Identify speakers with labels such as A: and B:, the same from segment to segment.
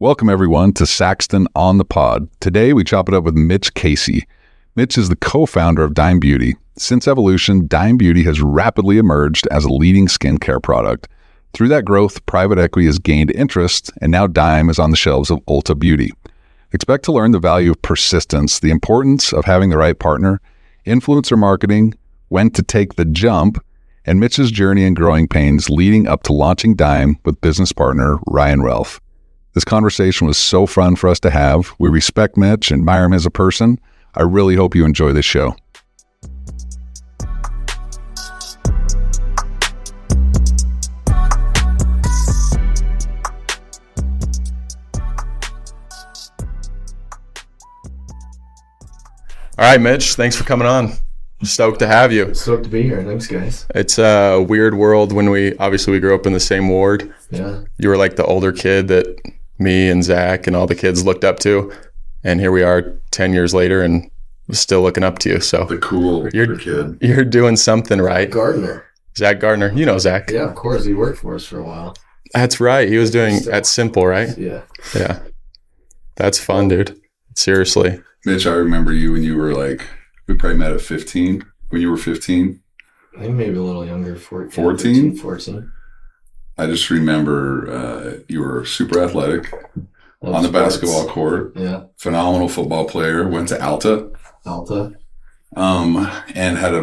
A: Welcome, everyone, to Saxton on the Pod. Today, we chop it up with Mitch Casey. Mitch is the co-founder of Dime Beauty. Since evolution, Dime Beauty has rapidly emerged as a leading skincare product. Through that growth, private equity has gained interest, and now Dime is on the shelves of Ulta Beauty. Expect to learn the value of persistence, the importance of having the right partner, influencer marketing, when to take the jump, and Mitch's journey and growing pains leading up to launching Dime with business partner Ryan Relf. This conversation was so fun for us to have. We respect Mitch and admire him as a person. I really hope you enjoy this show.
B: All right, Mitch, thanks for coming on. Stoked to have you.
C: Stoked to be here. Thanks, guys.
B: It's a weird world when we grew up in the same ward.
C: Yeah.
B: You were like the older kid that me and Zach and all the kids looked up to. And here we are 10 years later and still looking up to you. So
A: The cool kid.
B: You're doing something right.
C: Gardner.
B: Zach Gardner. You know Zach.
C: Yeah, of course. He worked for us for a while.
B: That's right. He was doing at Simple, right?
C: Yeah.
B: Yeah. That's fun, dude. Seriously.
A: Mitch, I remember you when you were we probably met at 15, when you were 15.
C: I think maybe a little younger.
A: 14?
C: 14.
A: I just remember you were super athletic on the basketball court.
C: Yeah.
A: Phenomenal football player. Went to Alta. And have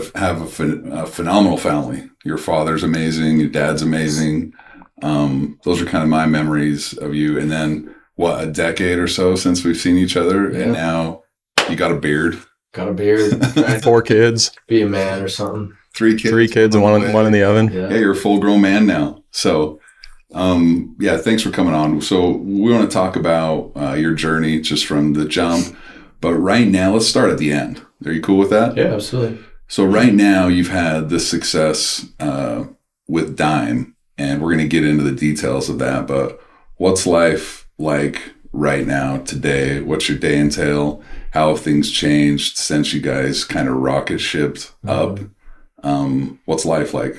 A: a phenomenal family. Your father's amazing. Your dad's amazing. Those are kind of my memories of you. And then, a decade or so since we've seen each other,
C: yeah.
A: And now you got a beard.
C: Got a beard.
B: 4 kids.
C: Be a man or something.
A: 3 kids.
B: 3 kids and one in the oven.
A: Yeah, you're a full-grown man now. So, thanks for coming on. So we want to talk about your journey just from the jump. But right now, let's start at the end. Are you cool with that?
C: Yeah, absolutely.
A: So right now, you've had this success with Dime, and we're going to get into the details of that. But what's life like right now, today? What's your day entail? How have things changed since you guys kind of rocket shipped up? What's life like?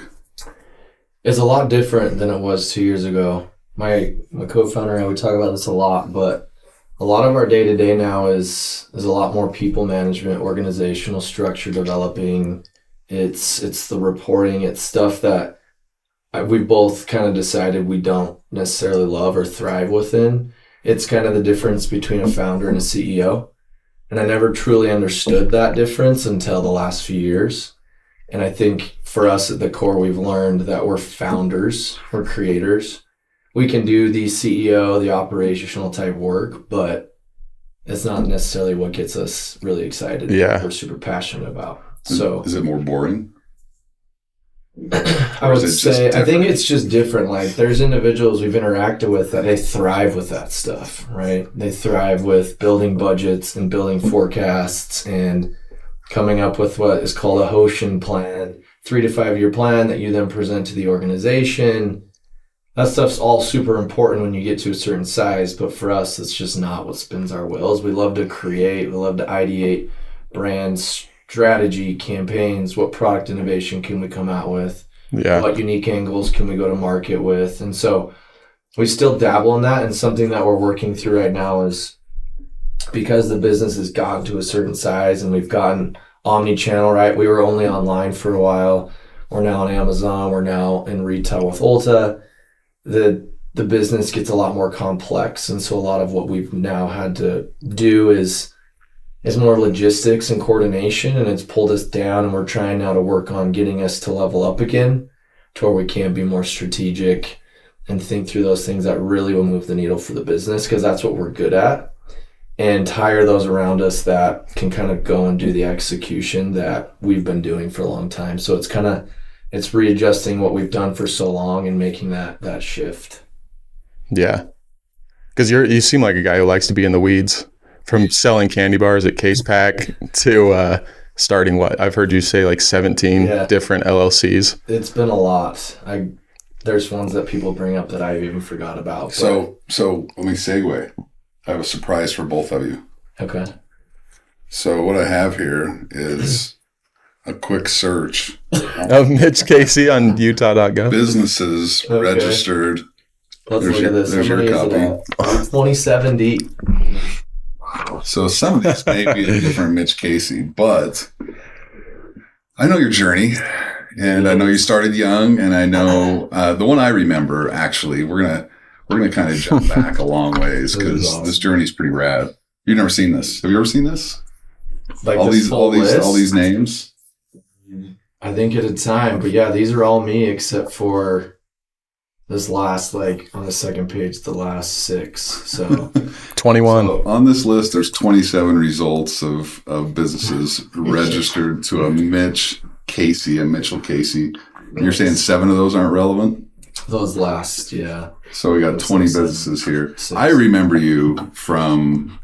C: It's a lot different than it was 2 years ago. My co-founder and I would talk about this a lot, but a lot of our day-to-day now is a lot more people management, organizational structure developing. It's the reporting. It's stuff that we both kind of decided we don't necessarily love or thrive within. It's kind of the difference between a founder and a CEO. And I never truly understood that difference until the last few years. And I think for us at the core, we've learned that we're founders, we're creators. We can do the CEO, the operational type work, but it's not necessarily what gets us really excited.
B: Yeah.
C: We're super passionate about.
A: So is it more boring?
C: I would say, I think it's just different. Like there's individuals we've interacted with that they thrive with that stuff, right? They thrive with building budgets and building forecasts and coming up with what is called a Hoshin plan, 3 to 5 year plan that you then present to the organization. That stuff's all super important when you get to a certain size, but for us, it's just not what spins our wheels. We love to create, we love to ideate brands, strategy, campaigns, what product innovation can we come out with?
B: Yeah.
C: What unique angles can we go to market with? And so we still dabble in that. And something that we're working through right now is because the business has gotten to a certain size and we've gotten omni-channel, right? We were only online for a while. We're now on Amazon. We're now in retail with Ulta. The business gets a lot more complex. And so a lot of what we've now had to do is more logistics and coordination, and it's pulled us down, and we're trying now to work on getting us to level up again to where we can be more strategic and think through those things that really will move the needle for the business, because that's what we're good at, and hire those around us that can kind of go and do the execution that we've been doing for a long time. So it's readjusting what we've done for so long and making that shift.
B: Yeah. Because you seem like a guy who likes to be in the weeds. From selling candy bars at Case Pack to starting what? I've heard you say like 17 different LLCs.
C: It's been a lot. There's ones that people bring up that I even forgot about.
A: So let me segue. I have a surprise for both of you.
C: Okay.
A: So what I have here is a quick search
B: of Mitch Casey on utah.gov.
A: Businesses registered
C: Let's look at this.
A: There's your copy.
C: 27 deep.
A: So some of these may be a different Mitch Casey, but I know your journey, and I know you started young, and I know the one I remember. Actually, we're gonna kind of jump back a long ways because
C: awesome.
A: This journey's pretty rad. You've never seen this? Have you ever seen this?
C: Like
A: all these names.
C: I think at a time, but yeah, these are all me except for this last, like on the second page, the last 6. So
B: 21.
A: So on this list, there's 27 results of businesses registered to a Mitch Casey, a Mitchell Casey. You're saying 7 of those aren't relevant?
C: Those last, yeah.
A: So we got 20 businesses here.
C: 6.
A: I remember you from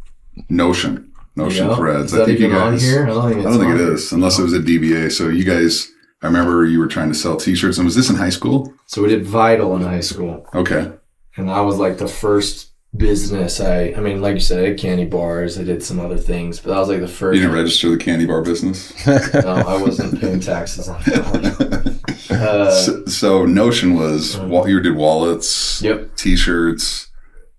A: Notion Threads.
C: Is that even on here? I don't think
A: it is, unless it was a DBA. So you guys, I remember you were trying to sell t-shirts. And was this in high school?
C: So we did Vital in high school.
A: Okay.
C: And that was like the first business I mean, like you said, I had candy bars. I did some other things, but that was like the first.
A: You didn't register the candy bar business?
C: No, I wasn't paying taxes on that.
A: So Notion was, you did wallets,
C: Yep.
A: t-shirts,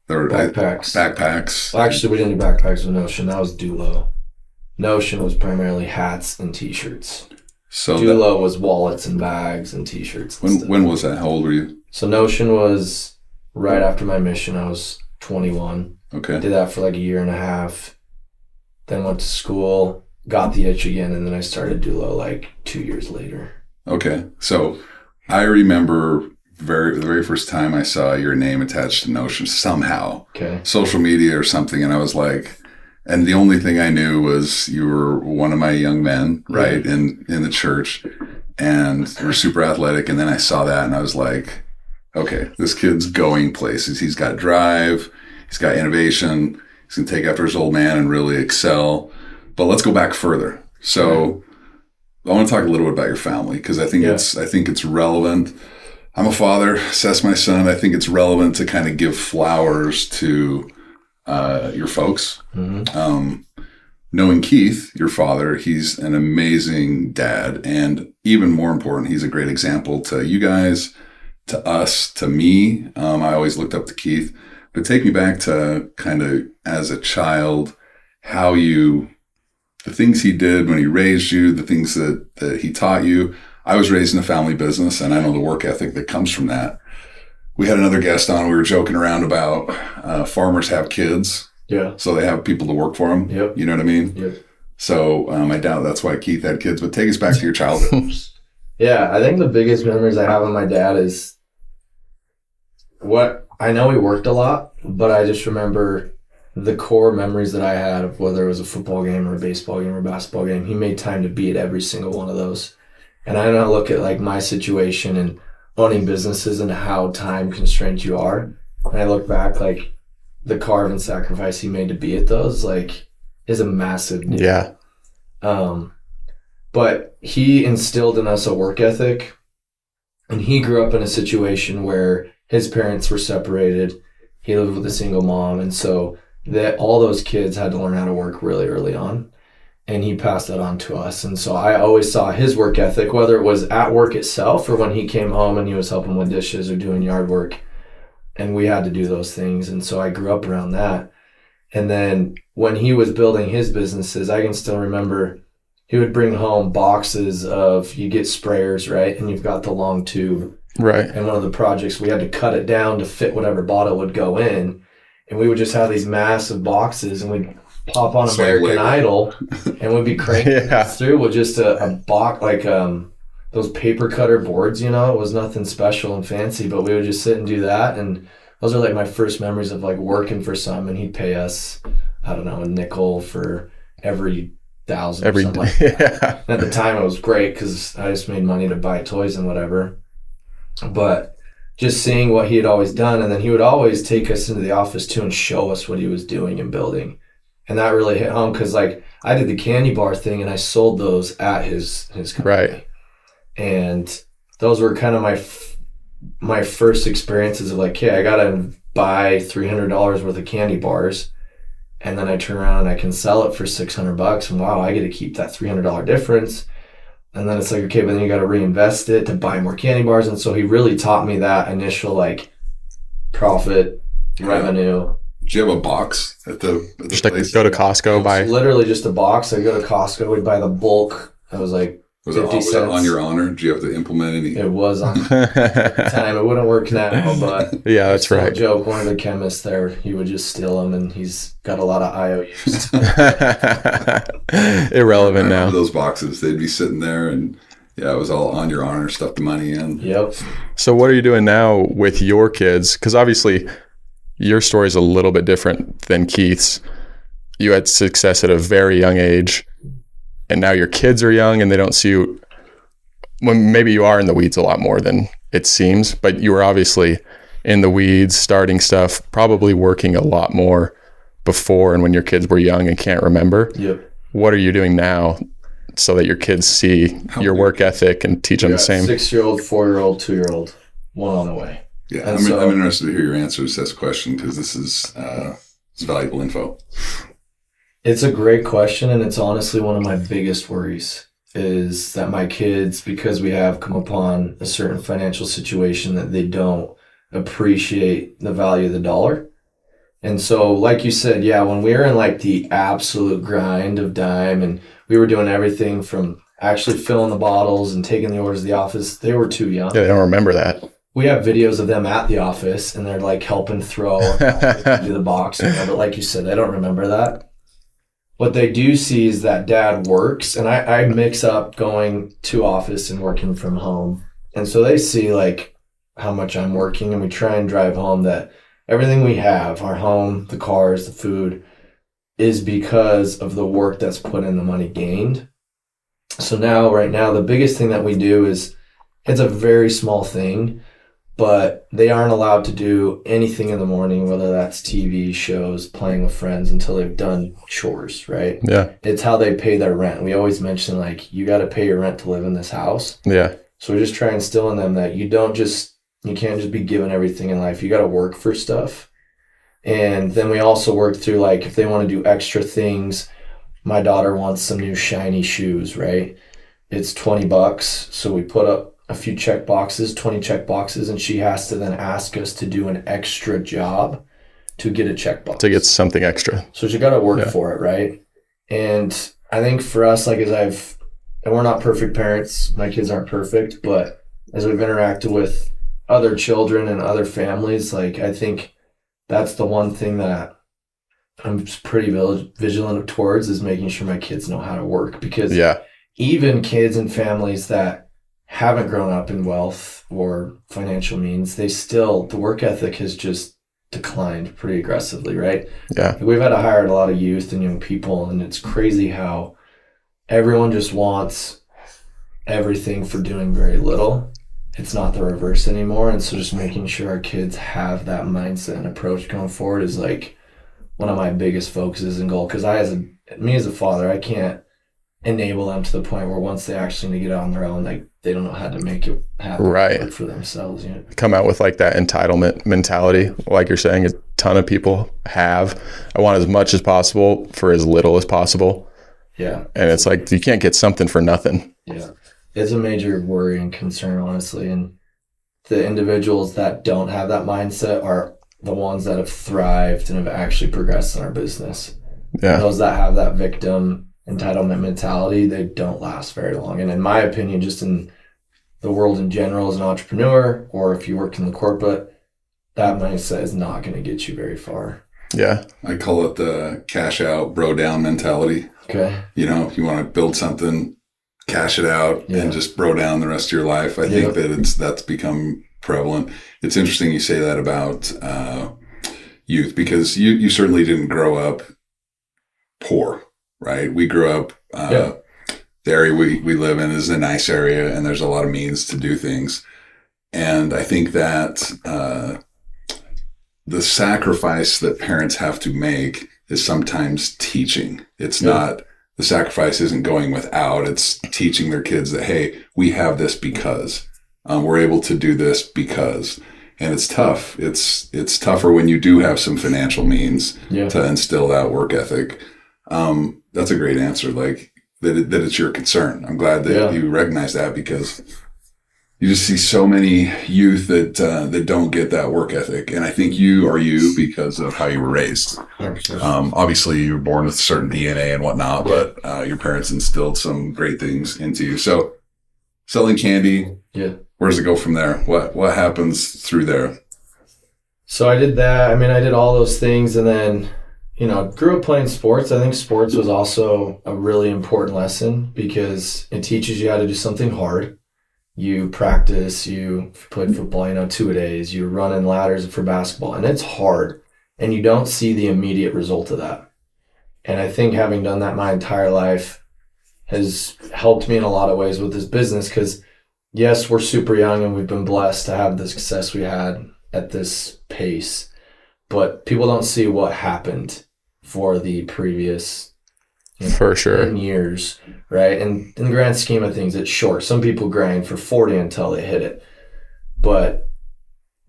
A: there were
C: Backpacks. Well, actually, we didn't do backpacks with Notion. That was Dulo. Notion was primarily hats and t-shirts.
A: So
C: Dulo was wallets and bags and t-shirts. And
A: when was that? How old were you?
C: So Notion was right after my mission. I was 21.
A: Okay.
C: Did that for like a year and a half. Then went to school, got the itch again, and then I started Dulo like 2 years later.
A: Okay. So I remember the very first time I saw your name attached to Notion somehow.
C: Okay.
A: Social media or something, and I was like, and the only thing I knew was you were one of my young men, right, in the church, and you were super athletic, and then I saw that, and I was like, okay, this kid's going places. He's got drive, he's got innovation, he's going to take after his old man and really excel. But let's go back further. So I want to talk a little bit about your family, because I think it's relevant. I'm a father, Seth's my son. I think it's relevant to kind of give flowers to your folks. Mm-hmm. Knowing Keith, your father, he's an amazing dad. And even more important, he's a great example to you guys, to us, to me. I always looked up to Keith. But take me back to kind of as a child, the things he did when he raised you, the things that he taught you. I was raised in a family business, and I know the work ethic that comes from that. We had another guest on. We were joking around about farmers have kids.
C: Yeah.
A: So they have people to work for them.
C: Yep.
A: You know what I mean?
C: Yep.
A: So I doubt that's why Keith had kids. But take us back to your childhood.
C: Yeah, I think the biggest memories I have of my dad is I know he worked a lot, but I just remember the core memories that I had of whether it was a football game or a baseball game or a basketball game. He made time to be at every single one of those. And I don't look at like my situation and owning businesses and how time constrained you are. And I look back, like the carve and sacrifice he made to be at those, like, is a massive deal.
B: Yeah.
C: But he instilled in us a work ethic, and he grew up in a situation where his parents were separated. He lived with a single mom, and so that all those kids had to learn how to work really early on. And he passed that on to us. And so I always saw his work ethic, whether it was at work itself or when he came home and he was helping with dishes or doing yard work. And we had to do those things. And so I grew up around that. And then when he was building his businesses, I can still remember he would bring home boxes of, you get sprayers, right? And you've got the long tube.
B: Right.
C: And one of the projects, we had to cut it down to fit whatever bottle would go in. And we would just have these massive boxes, and we'd pop on American Idol, and we'd be cranking through with just a box, like those paper cutter boards, you know. It was nothing special and fancy, but we would just sit and do that. And those are like my first memories of like working for some, and he'd pay us, I don't know, a nickel for every 1,000 or something like that. At the time it was great because I just made money to buy toys and whatever. But just seeing what he had always done, and then he would always take us into the office too and show us what he was doing and building. And that really hit home because, like, I did the candy bar thing and I sold those at his company. Right. And those were kind of my first experiences of like, hey, I got to buy $300 worth of candy bars, and then I turn around and I can sell it for $600, and wow, I get to keep that $300 difference. And then it's like, okay, but then you got to reinvest it to buy more candy bars. And so he really taught me that initial like profit, revenue.
A: Do you have a box at the
B: Just
A: place?
B: go to Costco, buy.
C: It's literally just a box. I go to Costco, we'd buy the bulk. That was like
A: Was it
C: 50
A: was it
C: cents.
A: on your honor? Do you have to implement any?
C: It was on time. It wouldn't work now, but
B: Yeah, that's
C: still a
B: right.
C: joke. One of the chemists there, he would just steal them, and he's got a lot of IOUs.
B: Irrelevant
A: I remember
B: now.
A: those boxes, they'd be sitting there, and yeah, it was all on your honor. Stuff the money in.
C: Yep.
B: So what are you doing now with your kids? Because obviously your story is a little bit different than Keith's. You had success at a very young age, and now your kids are young and they don't see you. When maybe you are in the weeds a lot more than it seems, but you were obviously in the weeds, starting stuff, probably working a lot more before and when your kids were young and can't remember.
C: Yep.
B: What are you doing now so that your kids see your work ethic and teach them the same?
C: 6-year-old, 4-year-old, 2-year-old, one on the way.
A: Yeah,
C: And
A: I'm interested to hear your answers to this question because this is it's valuable info.
C: It's a great question, and it's honestly one of my biggest worries is that my kids, because we have come upon a certain financial situation, that they don't appreciate the value of the dollar. And so, like you said, yeah, when we were in like the absolute grind of Dime and we were doing everything from actually filling the bottles and taking the orders to the office, they were too young.
B: Yeah, they don't remember that.
C: We have videos of them at the office and they're like helping throw or do the box. But like you said, they don't remember that. What they do see is that dad works, and I mix up going to office and working from home. And so they see like how much I'm working, and we try and drive home that everything we have, our home, the cars, the food, is because of the work that's put in, the money gained. So now, right now, the biggest thing that we do is, it's a very small thing, but they aren't allowed to do anything in the morning, whether that's TV shows, playing with friends, until they've done chores, right?
B: Yeah.
C: It's how they pay their rent. We always mention, like, you got to pay your rent to live in this house.
B: Yeah.
C: So we just try and instill in them that you can't just be given everything in life. You got to work for stuff. And then we also work through, like, if they want to do extra things, my daughter wants some new shiny shoes, right? It's $20. So we put up a few check boxes, 20 check boxes, and she has to then ask us to do an extra job to get a check box.
B: To get something extra.
C: So she got to work for it, right? And I think for us, like, and we're not perfect parents, my kids aren't perfect, but as we've interacted with other children and other families, like, I think that's the one thing that I'm pretty vigilant towards, is making sure my kids know how to work. Because even kids and families that haven't grown up in wealth or financial means, the work ethic has just declined pretty aggressively, right?
B: Yeah.
C: We've had to hire a lot of youth and young people, and it's crazy how everyone just wants everything for doing very little. It's not the reverse anymore. And so just making sure our kids have that mindset and approach going forward is like one of my biggest focuses and goal. Because me as a father, I can't enable them to the point where once they actually need to get on their own, like, they don't know how to make it happen
B: right
C: for themselves. You know?
B: Come out with like that entitlement mentality, like you're saying a ton of people have. I want as much as possible for as little as possible.
C: Yeah.
B: And it's like, you can't get something for nothing.
C: Yeah. It's a major worry and concern, honestly. And the individuals that don't have that mindset are the ones that have thrived and have actually progressed in our business.
B: Yeah.
C: Those that have that victim entitlement mentality, they don't last very long. And in my opinion, just in the world in general, as an entrepreneur, or if you work in the corporate, that mindset is not going to get you very far.
B: Yeah.
A: I call it the cash out, bro down mentality.
C: Okay.
A: You know, if you want to build something, cash it out and just bro down the rest of your life. I think that that's become prevalent. It's interesting you say that about youth, because you certainly didn't grow up poor, right? We grew up, the area we live in is a nice area, and there's a lot of means to do things. And I think that the sacrifice that parents have to make is sometimes teaching. It's not, the sacrifice isn't going without, it's teaching their kids that, hey, we have this because we're able to do this because. And it's tough. It's tougher when you do have some financial means to instill that work ethic. That's a great answer. Like that it's your concern. I'm glad that you recognize that, because you just see so many youth that don't get that work ethic. And I think you are you because of how you were raised. Obviously, you were born with certain DNA and whatnot, but your parents instilled some great things into you. So selling candy, where does it go from there? What happens through there?
C: So I did that. I mean, I did all those things, and then, grew up playing sports. I think sports was also a really important lesson because it teaches you how to do something hard. You practice, you played football, 2-a-days, you're running ladders for basketball, and it's hard, and you don't see the immediate result of that. And I think having done that my entire life has helped me in a lot of ways with this business because, yes, we're super young and we've been blessed to have the success we had at this pace, but people don't see what happened for the previous
B: for sure
C: 10 years, right? And in the grand scheme of things, it's short. Some people grind for 40 until they hit it, but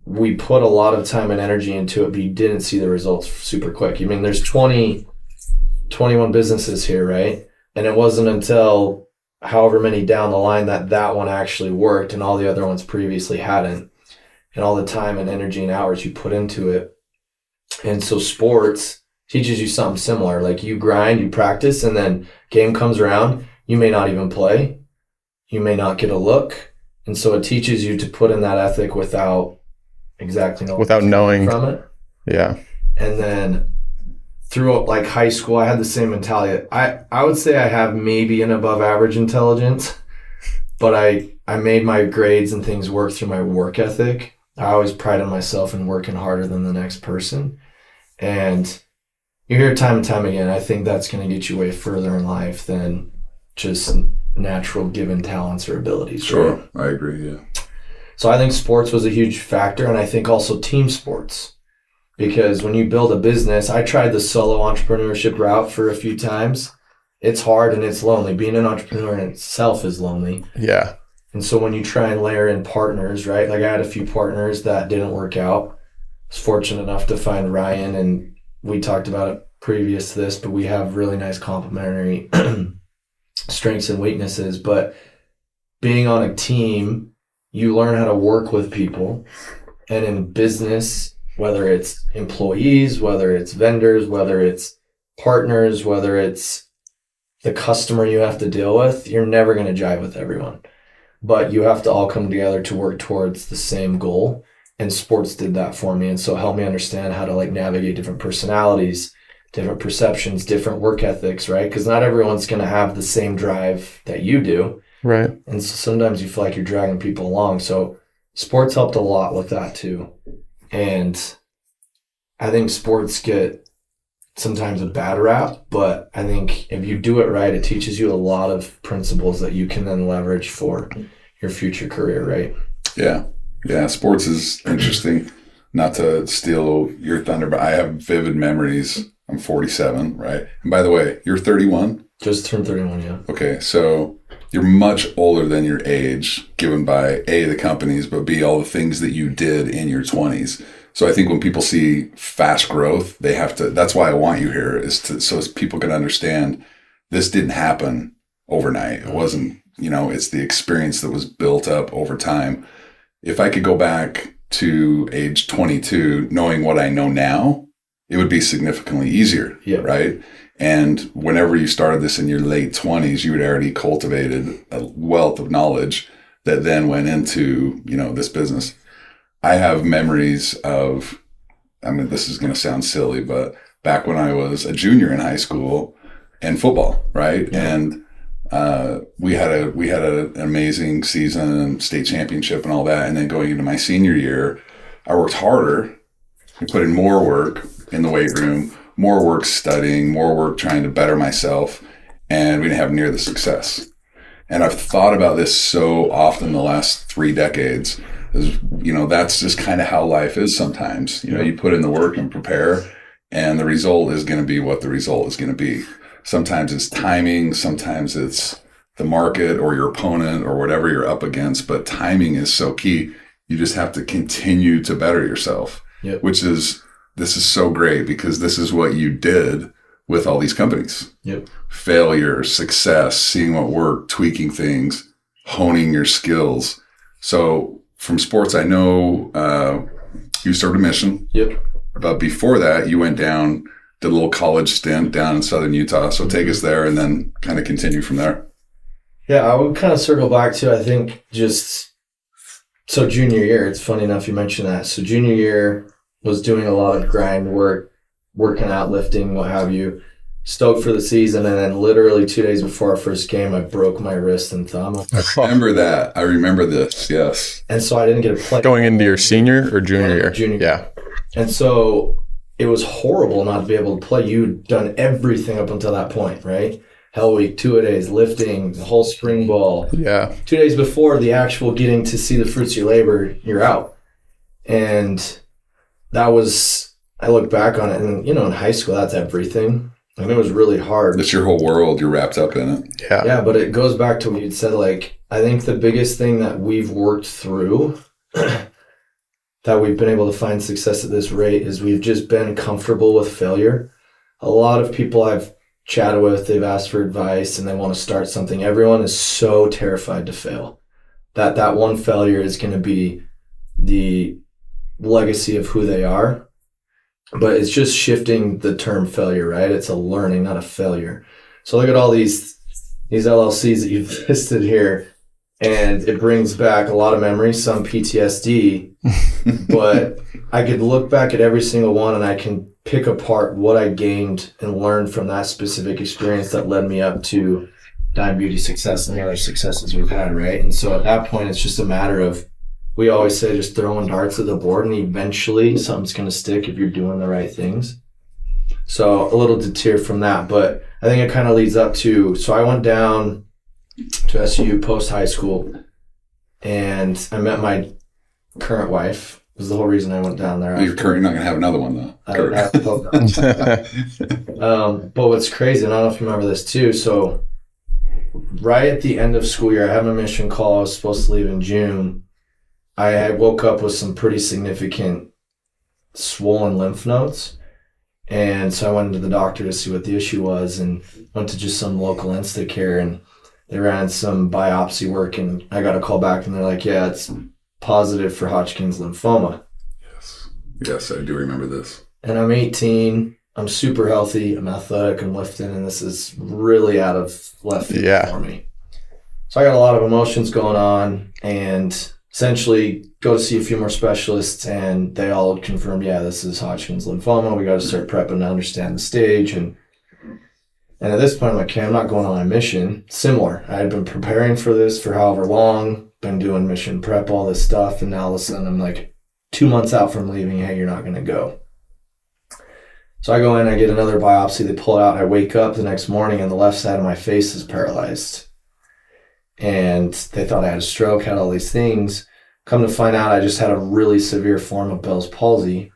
C: we put a lot of time and energy into it, but you didn't see the results super quick. I mean, there's 21 businesses here, right? And it wasn't until however many down the line that one actually worked and all the other ones previously hadn't, and all the time and energy and hours you put into it. And so sports teaches you something similar. Like you grind, you practice, and then game comes around, you may not even play. You may not get a look. And so it teaches you to put in that ethic without knowing from it.
B: Yeah.
C: And then through like high school, I had the same mentality. I would say I have maybe an above average intelligence, but I made my grades and things work through my work ethic. I always prided myself in working harder than the next person. And you hear it time and time again, I think that's going to get you way further in life than just natural given talents or abilities.
A: Sure,
C: right?
A: I agree, yeah.
C: So I think sports was a huge factor, and I think also team sports. Because when you build a business, I tried the solo entrepreneurship route for a few times. It's hard and it's lonely. Being an entrepreneur in itself is lonely.
B: Yeah.
C: And so when you try and layer in partners, right? Like I had a few partners that didn't work out. I was fortunate enough to find Ryan, and we talked about it previous to this, but we have really nice complementary strengths and weaknesses. But being on a team, you learn how to work with people. And in business, whether it's employees, whether it's vendors, whether it's partners, whether it's the customer you have to deal with, you're never going to jive with everyone. But you have to all come together to work towards the same goal. And sports did that for me. And so it helped me understand how to like navigate different personalities, different perceptions, different work ethics, right? Because not everyone's going to have the same drive that you do.
B: Right.
C: And so sometimes you feel like you're dragging people along. So sports helped a lot with that too. And I think sports get sometimes a bad rap, but I think if you do it right, it teaches you a lot of principles that you can then leverage for your future career, right?
A: Yeah. Yeah, sports is interesting. Not to steal your thunder, but I have vivid memories. I'm 47, right? And by the way, you're 31?
C: Just turned 31, yeah.
A: Okay, so you're much older than your age, given by A, the companies, but B, all the things that you did in your 20s. So I think when people see fast growth, they have to, that's why I want you here, so people can understand this didn't happen overnight. It wasn't, it's the experience that was built up over time. If I could go back to age 22, knowing what I know now, it would be significantly easier, right? And whenever you started this in your late 20s, you had already cultivated a wealth of knowledge that then went into, this business. I have memories of, this is going to sound silly, but back when I was a junior in high school and football, right? Yeah. And we had an amazing season and state championship and all that. And then going into my senior year, I worked harder. I put in more work in the weight room, more work studying, more work trying to better myself. And we didn't have near the success. And I've thought about this so often the last 3 decades. That's just kind of how life is sometimes. You put in the work and prepare, and the result is going to be what the result is going to be. Sometimes it's timing, sometimes it's the market or your opponent or whatever you're up against, but timing is so key. You just have to continue to better yourself, this is so great because this is what you did with all these companies. Failure, success, seeing what worked, tweaking things, honing your skills. So from sports, I know you served a mission.
C: Yep.
A: But before that, you went down, did a little college stint down in southern Utah. So take us there and then kind of continue from there.
C: Yeah, I would kind of circle back to, I think, so junior year, it's funny enough you mentioned that. So junior year was doing a lot of grind work, working out, lifting, what have you. Stoked for the season, and then literally 2 days before our first game, I broke my wrist and thumb.
A: I remember that. I remember this, yes.
C: And so I didn't get a play.
B: Going into your senior or junior year?
C: Junior.
B: Yeah.
C: And so it was horrible not to be able to play. You'd done everything up until that point, right? Hell week, 2-a-days, lifting, the whole spring ball.
B: Yeah.
C: 2 days before the actual getting to see the fruits of your labor, you're out. And that was, I look back on it, and in high school, that's everything. And it was really hard.
A: It's your whole world. You're wrapped up in it.
B: Yeah.
C: Yeah, but it goes back to what you'd said. Like, I think the biggest thing that we've worked through, that we've been able to find success at this rate, is we've just been comfortable with failure. A lot of people I've chatted with, they've asked for advice and they want to start something. Everyone is so terrified to fail. That one failure is going to be the legacy of who they are. But it's just shifting the term failure, right? It's a learning, not a failure. So look at all these LLCs that you've listed here, and it brings back a lot of memories, some PTSD, but I could look back at every single one and I can pick apart what I gained and learned from that specific experience that led me up to Dime Beauty success and the other successes we've had, right? And so at that point, it's just a matter of, we always say, just throwing darts at the board, and eventually something's going to stick if you're doing the right things. So a little deter from that, but I think it kind of leads up to, so I went down to SU post high school, and I met my current wife. It was the whole reason I went down there.
A: You're not going to have another one, though.
C: I hope not. But what's crazy, and I don't know if you remember this too, so right at the end of school year, I had my mission call. I was supposed to leave in June. I woke up with some pretty significant swollen lymph nodes. And so I went to the doctor to see what the issue was, and went to just some local Instacare, and they ran some biopsy work, and I got a call back and they're like, yeah, it's positive for Hodgkin's lymphoma.
A: Yes, I do remember this.
C: And I'm 18. I'm super healthy. I'm athletic. I'm lifting, and this is really out of left field for me. So I got a lot of emotions going on, and essentially go to see a few more specialists, and they all confirmed, yeah, this is Hodgkin's lymphoma. We got to start prepping to understand the stage. And at this point, I'm like, okay, I'm not going on a mission. Similar. I had been preparing for this for however long, been doing mission prep, all this stuff, and now all of a sudden I'm like 2 months out from leaving, hey, you're not going to go. So I go in, I get another biopsy, they pull it out, I wake up the next morning, and the left side of my face is paralyzed. And they thought I had a stroke, had all these things. Come to find out, I just had a really severe form of Bell's palsy,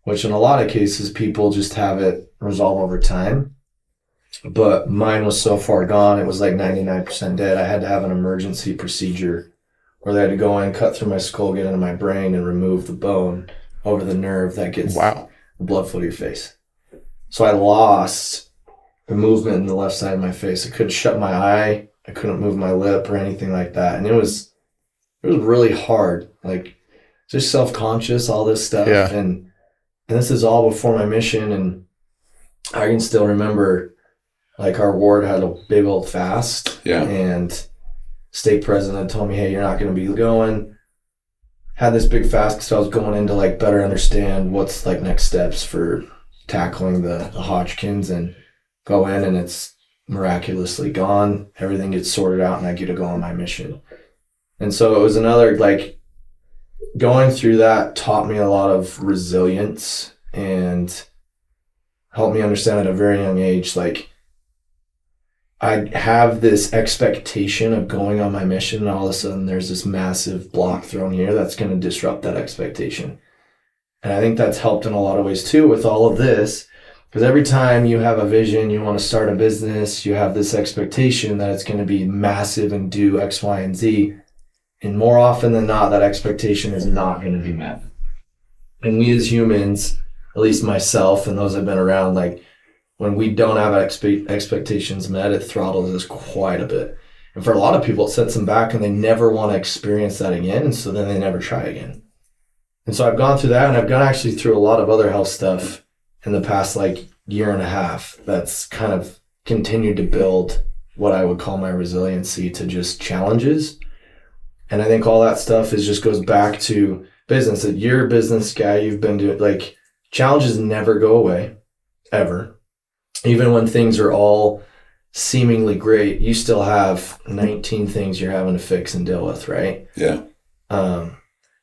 C: which in a lot of cases, people just have it resolve over time. But mine was so far gone, it was like 99% dead. I had to have an emergency procedure where they had to go in, cut through my skull, get into my brain, and remove the bone over the nerve that gets the blood flow to your face. So I lost the movement in the left side of my face. I couldn't shut my eye. I couldn't move my lip or anything like that. And it was really hard. Like, just self-conscious, all this stuff.
B: Yeah.
C: And this is all before my mission. And I can still remember, like, our ward had a big old fast.
A: Yeah.
C: And stake president told me, hey, you're not going to be going. Had this big fast because I was going in to, like, better understand what's, like, next steps for tackling the Hodgkin's, and go in, and it's miraculously gone. Everything gets sorted out, and I get to go on my mission. And so it was another, like, going through that taught me a lot of resilience and helped me understand at a very young age, like, I have this expectation of going on my mission, and all of a sudden there's this massive block thrown here that's going to disrupt that expectation. And I think that's helped in a lot of ways too with all of this, because every time you have a vision, you want to start a business, you have this expectation that it's going to be massive and do X, Y, and Z. And more often than not, that expectation is not going to be met. And we as humans, at least myself and those I've been around, like, when we don't have expectations met, it throttles us quite a bit. And for a lot of people, it sets them back and they never want to experience that again. And so then they never try again. And so I've gone through that, and I've gone actually through a lot of other health stuff in the past like year and a half that's kind of continued to build what I would call my resiliency to just challenges. And I think all that stuff just goes back to business. That you're a business guy, you've been doing, like, challenges never go away, ever. Even when things are all seemingly great, you still have 19 things you're having to fix and deal with, right?
A: Yeah.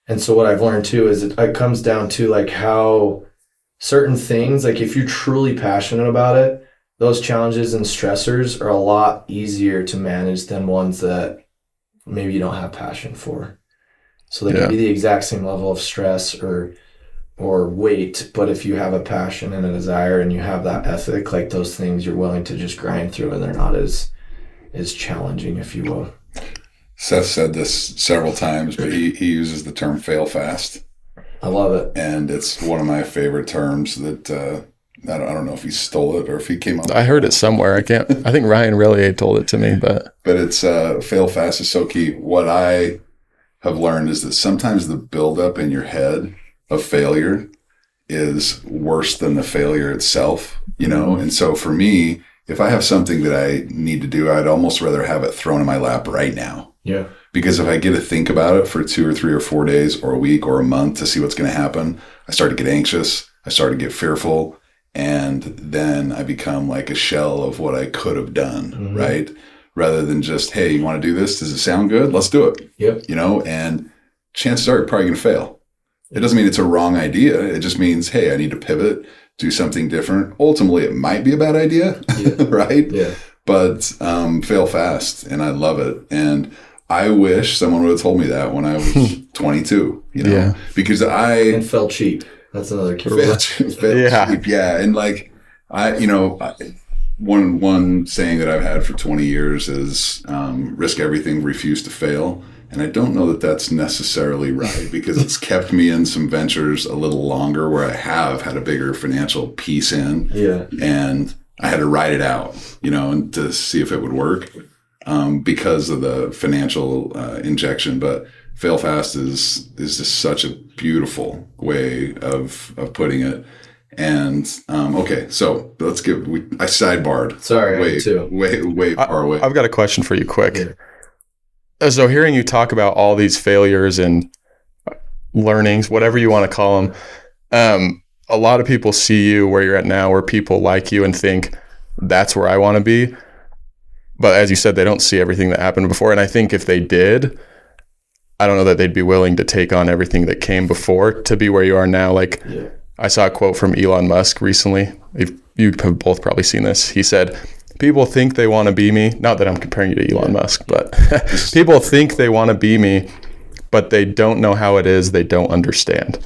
C: And so what I've learned too is it comes down to like how certain things, like if you're truly passionate about it, those challenges and stressors are a lot easier to manage than ones that maybe you don't have passion for. So they can be the exact same level of stress or weight, but if you have a passion and a desire and you have that ethic, like those things you're willing to just grind through, and they're not as challenging, if you will.
A: Seth said this several times, but he uses the term fail fast.
C: I love it.
A: And it's one of my favorite terms that I don't know if he stole it or if he came up with it.
B: I heard it somewhere. I think Ryan Relf told it to me, but
A: it's fail fast is so key. What I have learned is that sometimes the buildup in your head of failure is worse than the failure itself, you know? And so for me, if I have something that I need to do, I'd almost rather have it thrown in my lap right now.
C: Yeah.
A: Because if I get to think about it for 2 or 3 or 4 days or a week or a month to see what's going to happen, I start to get anxious. I start to get fearful. And then I become like a shell of what I could have done, right? Rather than just, hey, you want to do this? Does it sound good? Let's do it.
C: Yep.
A: You know, and chances are you're probably going to fail. It doesn't mean it's a wrong idea. It just means, hey, I need to pivot, do something different. Ultimately, it might be a bad idea, right?
C: Yeah.
A: But fail fast, and I love it. And I wish someone would have told me that when I was 22, you know, because
C: and felt cheap. That's another key.
A: Felt cheap. Yeah. And like, one saying that I've had for 20 years is risk everything, refuse to fail. And I don't know that that's necessarily right, because it's kept me in some ventures a little longer where I have had a bigger financial piece in. Yeah. And I had to write it out, you know, and to see if it would work because of the financial injection. But fail fast is just such a beautiful way of putting it. And okay, so let's I sidebarred.
C: Sorry,
A: way far away.
B: I've got a question for you, quick. Yeah. So hearing you talk about all these failures and learnings, whatever you want to call them, a lot of people see you where you're at now, where people like you and think that's where I want to be. But as you said, they don't see everything that happened before. And I think if they did, I don't know that they'd be willing to take on everything that came before to be where you are now. Like, I saw a quote from Elon Musk recently. You have both probably seen this. He said, people think they want to be me. Not that I'm comparing you to Elon Musk, but people think they want to be me, but they don't know how it is. They don't understand.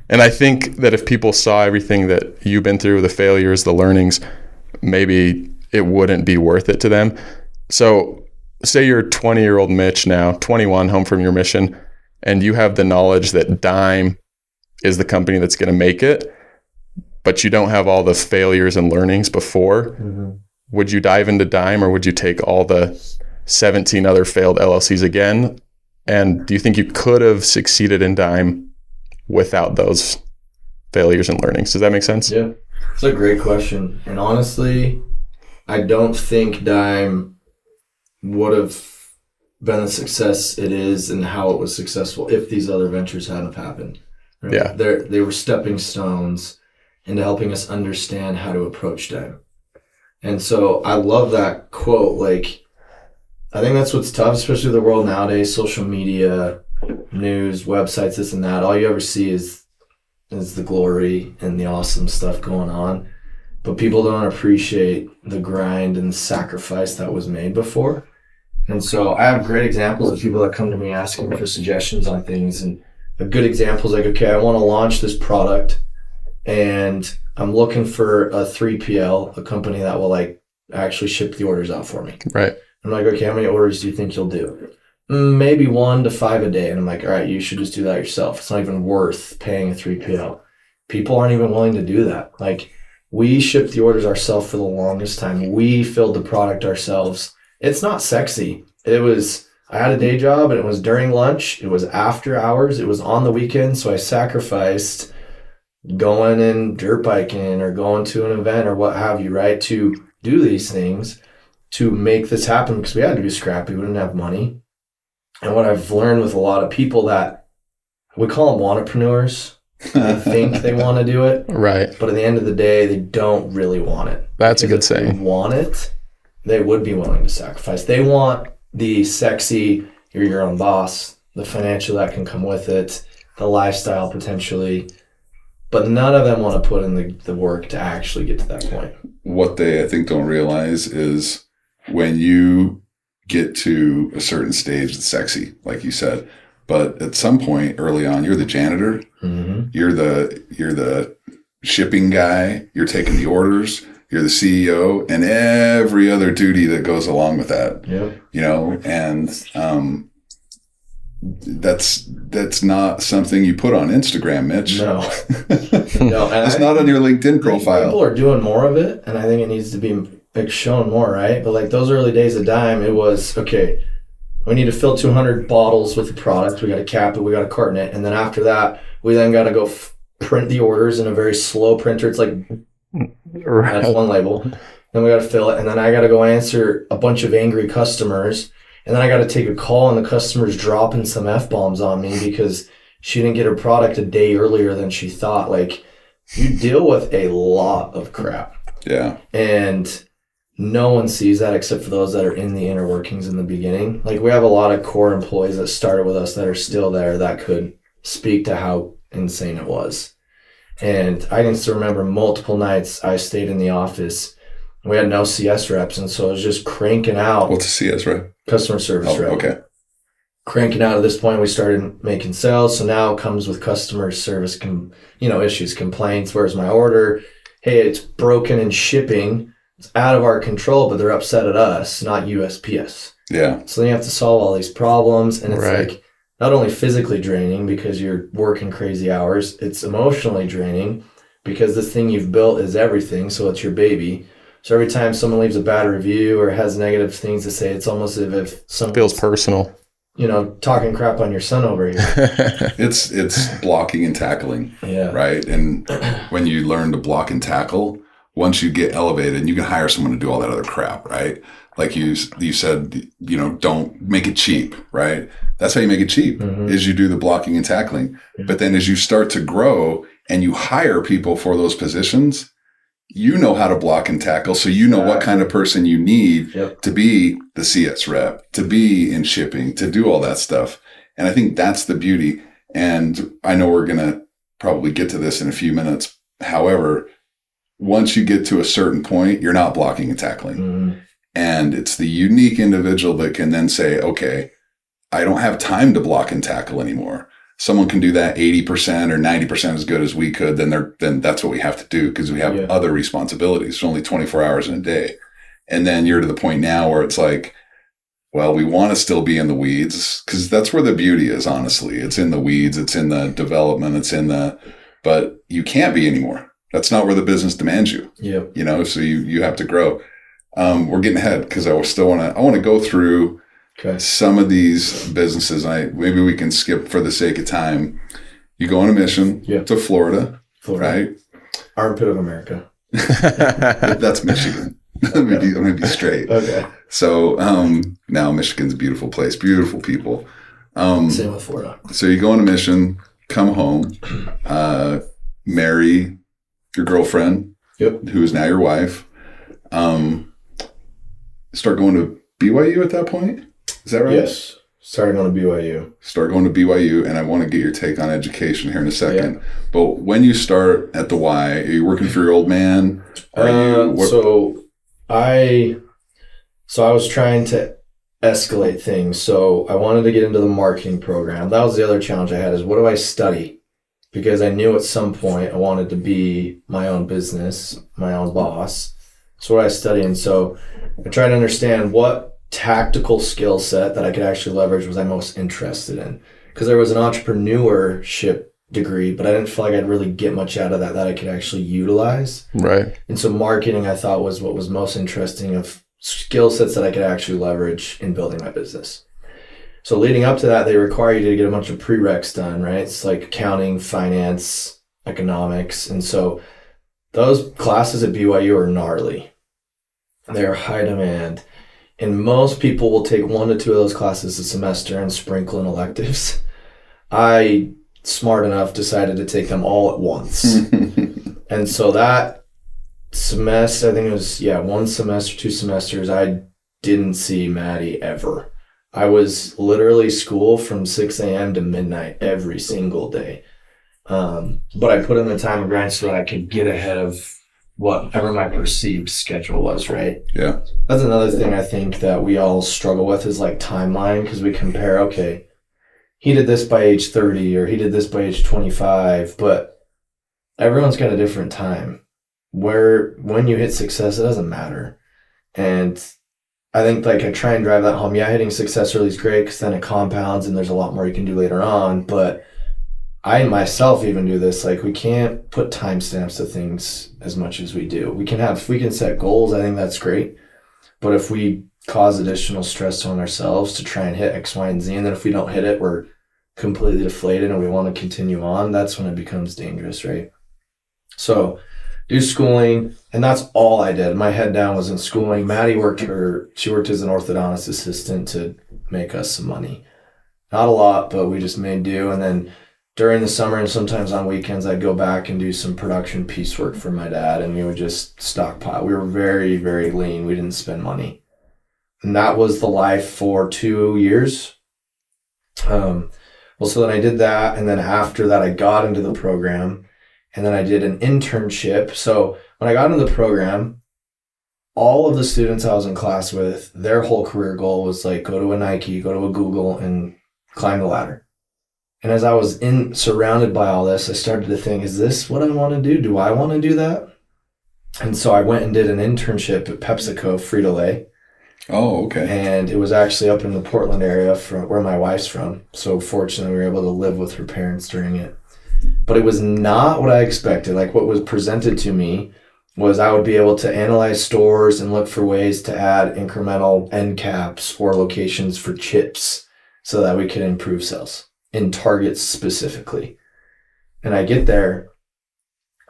B: And I think that if people saw everything that you've been through, the failures, the learnings, maybe it wouldn't be worth it to them. So say you're 20-year-old Mitch now, 21, home from your mission, and you have the knowledge that Dime is the company that's going to make it, but you don't have all the failures and learnings before. Would you dive into Dime, or would you take all the 17 other failed LLCs again? And do you think you could have succeeded in Dime without those failures and learnings? Does that make sense?
C: Yeah, it's a great question. And honestly, I don't think Dime would have been the success it is and how it was successful if these other ventures hadn't happened. Right? Yeah. They were stepping stones into helping us understand how to approach Dime. And so I love that quote. Like, I think that's what's tough, especially the world nowadays, social media, news, websites, this and that. All you ever see is the glory and the awesome stuff going on. But people don't appreciate the grind and the sacrifice that was made before. And so I have great examples of people that come to me asking for suggestions on things. And a good example is like, okay, I want to launch this product and I'm looking for a 3PL, a company that will like actually ship the orders out for me.
B: Right.
C: I'm like, okay, how many orders do you think you'll do? Maybe 1 to 5 a day. And I'm like, all right, you should just do that yourself. It's not even worth paying a 3PL. People aren't even willing to do that. Like, we shipped the orders ourselves for the longest time. We filled the product ourselves. It's not sexy. I had a day job, and it was during lunch. It was after hours. It was on the weekend. So I sacrificed going and dirt biking or going to an event or what have you, right? To do these things to make this happen, because we had to be scrappy. We didn't have money. And what I've learned with a lot of people that we call them wantrepreneurs. They think they want to do it.
B: Right.
C: But at the end of the day, they don't really want it.
B: That's a good
C: if
B: saying.
C: They want it, they would be willing to sacrifice. They want the sexy, you're your own boss, the financial that can come with it, the lifestyle potentially. But none of them want to put in the work to actually get to that point.
A: What they, I think, don't realize is when you get to a certain stage, it's sexy, like you said. But at some point early on, you're the janitor, you're the shipping guy, you're taking the orders, you're the CEO, and every other duty that goes along with that.
C: Yep.
A: You know, and that's not something you put on Instagram, Mitch.
C: No. No.
A: It's not on your LinkedIn profile.
C: People are doing more of it, and I think it needs to be shown more, right? But like those early days of Dime, it was, okay, we need to fill 200 bottles with the product. We got to cap it. We got to carton it. And then after that, we then got to go print the orders in a very slow printer. It's like, that's one label. Then we got to fill it. And then I got to go answer a bunch of angry customers. And then I got to take a call, and the customer's dropping some F-bombs on me because she didn't get her product a day earlier than she thought. Like, you deal with a lot of crap.
A: Yeah.
C: And no one sees that except for those that are in the inner workings in the beginning. Like, we have a lot of core employees that started with us that are still there that could speak to how insane it was. And I can still remember multiple nights I stayed in the office. We had no CS reps, and so it was just cranking out.
A: What's a CS rep?
C: Customer service rep.
A: Okay.
C: Cranking out. At this point, we started making sales, so now it comes with customer service issues, complaints. Where's my order? Hey, it's broken in shipping. It's out of our control, but they're upset at us, not USPS.
A: Yeah.
C: So then you have to solve all these problems, and it's
B: Right.
C: like not only physically draining because you're working crazy hours, it's emotionally draining because this thing you've built is everything, so it's your baby. So every time someone leaves a bad review or has negative things to say, it's almost as if someone
B: Feels personal.
C: Talking crap on your son over here.
A: It's blocking and tackling.
C: Yeah.
A: Right. And when you learn to block and tackle, once you get elevated, you can hire someone to do all that other crap, right? Like you said, don't make it cheap, right? That's how you make it cheap, is you do the blocking and tackling. But then as you start to grow and you hire people for those positions, you know how to block and tackle. So you know what kind of person you need to be the CS rep, to be in shipping, to do all that stuff. And I think that's the beauty. And I know we're going to probably get to this in a few minutes. However, once you get to a certain point, you're not blocking and tackling. And it's the unique individual that can then say, okay, I don't have time to block and tackle anymore. Someone can do that 80% or 90% as good as we could, then that's what we have to do because we have other responsibilities. There's only 24 hours in a day. And then you're to the point now where it's like, well, we want to still be in the weeds because that's where the beauty is, honestly. It's in the weeds. It's in the development. But you can't be anymore. That's not where the business demands you.
C: Yep.
A: So you have to grow. We're getting ahead because I want to go through some of these businesses. Maybe we can skip for the sake of time. You go on a mission to Florida, right?
C: Armpit of America.
A: That's Michigan. I'm gonna be straight.
C: Okay.
A: So now Michigan's a beautiful place, beautiful people.
C: Same with Florida.
A: So you go on a mission, come home, marry your girlfriend, who is now your wife. Start going to BYU at that point? Is that right?
C: Yes. Started on BYU.
A: Start going to BYU, and I want to get your take on education here in a second. Yeah. But when you start at the Y, are you working for your old man?
C: So I was trying to escalate things. So I wanted to get into the marketing program. That was the other challenge I had is what do I study? Because I knew at some point I wanted to be my own business, my own boss. So what I studied. And so I tried to understand what tactical skill set that I could actually leverage was I most interested in. Because there was an entrepreneurship degree, but I didn't feel like I'd really get much out of that I could actually utilize.
B: Right.
C: And so marketing I thought was what was most interesting of skill sets that I could actually leverage in building my business. So leading up to that, they require you to get a bunch of prereqs done, right? It's like accounting, finance, economics. And so those classes at BYU are gnarly. They're high demand. And most people will take 1 to 2 of those classes a semester and sprinkle in electives. I, smart enough, decided to take them all at once. And so that semester, I think it was, 1 semester, 2 semesters, I didn't see Maddie ever. I was literally school from 6 a.m. to midnight every single day. But I put in the time and grind so that I could get ahead of whatever my perceived schedule was, right?
A: Yeah.
C: That's another thing I think that we all struggle with is like timeline, because we compare, okay, he did this by age 30 or he did this by age 25, but everyone's got a different time. When you hit success, it doesn't matter. And I think like I try and drive that home. Yeah, hitting success early is great because then it compounds and there's a lot more you can do later on. But I myself even do this. Like we can't put timestamps to things as much as we do. We can set goals. I think that's great. But if we cause additional stress on ourselves to try and hit X, Y, and Z, and then if we don't hit it, we're completely deflated and we want to continue on, that's when it becomes dangerous, right? So do schooling, and that's all I did. My head down was in schooling. Maddie worked as an orthodontist assistant to make us some money. Not a lot, but we just made do. And then during the summer and sometimes on weekends, I'd go back and do some production piecework for my dad, and we would just stockpile. We were very, very lean. We didn't spend money. And that was the life for 2 years. So then I did that, and then after that, I got into the program, and then I did an internship. So when I got into the program, all of the students I was in class with, their whole career goal was like go to a Nike, go to a Google, and climb the ladder. And as I was surrounded by all this, I started to think, is this what I want to do? Do I want to do that? And so I went and did an internship at PepsiCo, Frito-Lay.
A: Oh, okay.
C: And it was actually up in the Portland area from where my wife's from. So fortunately, we were able to live with her parents during it. But it was not what I expected. Like what was presented to me was I would be able to analyze stores and look for ways to add incremental end caps or locations for chips so that we could improve sales in Targets specifically. And I get there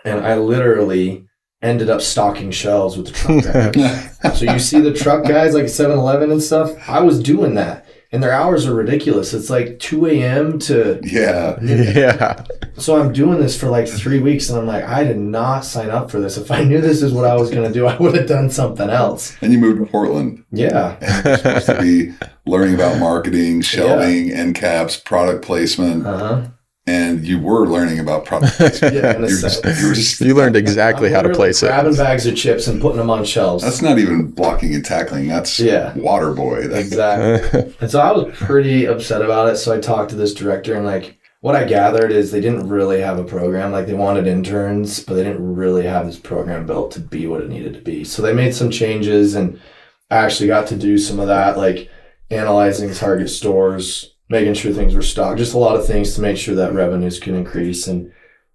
C: and I literally ended up stocking shelves with the truck drivers. So you see the truck guys like 7-Eleven and stuff? I was doing that. And their hours are ridiculous. It's like 2 a.m. to...
B: Yeah.
C: So I'm doing this for like 3 weeks and I'm like, I did not sign up for this. If I knew this is what I was going to do, I would have done something else.
A: And you moved to Portland.
C: Yeah.
A: And you're supposed to be learning about marketing, shelving, end caps, product placement.
C: Uh-huh.
A: And you were learning about product placement.
C: Yeah,
B: You learned exactly how to place it.
C: Grabbing bags of chips and putting them on shelves.
A: That's not even blocking and tackling. That's water boy.
C: Exactly. And so I was pretty upset about it. So I talked to this director and like what I gathered is they didn't really have a program. Like they wanted interns, but they didn't really have this program built to be what it needed to be. So they made some changes and I actually got to do some of that, like analyzing Target stores, making sure things were stocked, just a lot of things to make sure that revenues can increase.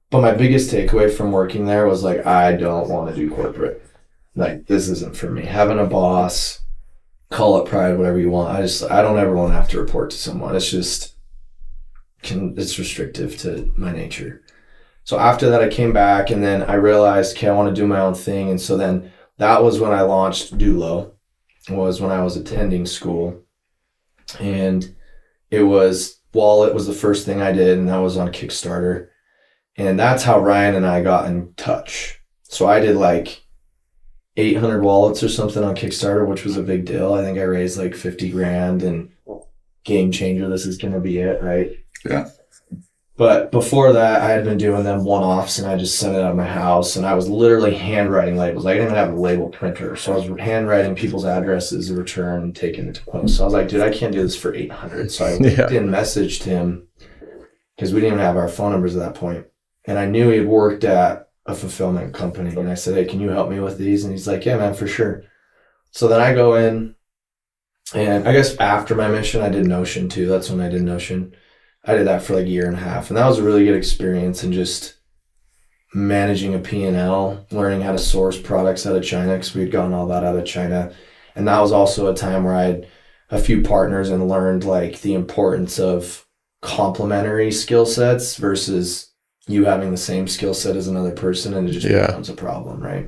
C: But my biggest takeaway from working there was like, I don't want to do corporate. Like, this isn't for me. Having a boss, call it pride, whatever you want. I don't ever want to have to report to someone. It's just, it's restrictive to my nature. So after that, I came back and then I realized, okay, I want to do my own thing. And so then that was when I launched Dulo, was when I was attending school. And Wallet was the first thing I did, and that was on Kickstarter. And that's how Ryan and I got in touch. So I did like 800 wallets or something on Kickstarter, which was a big deal. I think I raised like 50 grand and game changer. This is going to be it, right?
A: Yeah.
C: But before that, I had been doing them one-offs, and I just sent it out of my house, and I was literally handwriting labels. I didn't even have a label printer, so I was handwriting people's addresses, the return, and taking it to post. So I was like, dude, I can't do this for 800. So I LinkedIn messaged him because we didn't even have our phone numbers at that point. And I knew he had worked at a fulfillment company, and I said, hey, can you help me with these? And he's like, yeah, man, for sure. So then I go in, and I guess after my mission, I did Notion too. That's when I did Notion. I did that for like a year and a half, and that was a really good experience in just managing a P&L, learning how to source products out of China because we had gotten all that out of China. And that was also a time where I had a few partners and learned like the importance of complementary skill sets versus you having the same skill set as another person, and it just becomes a problem, right?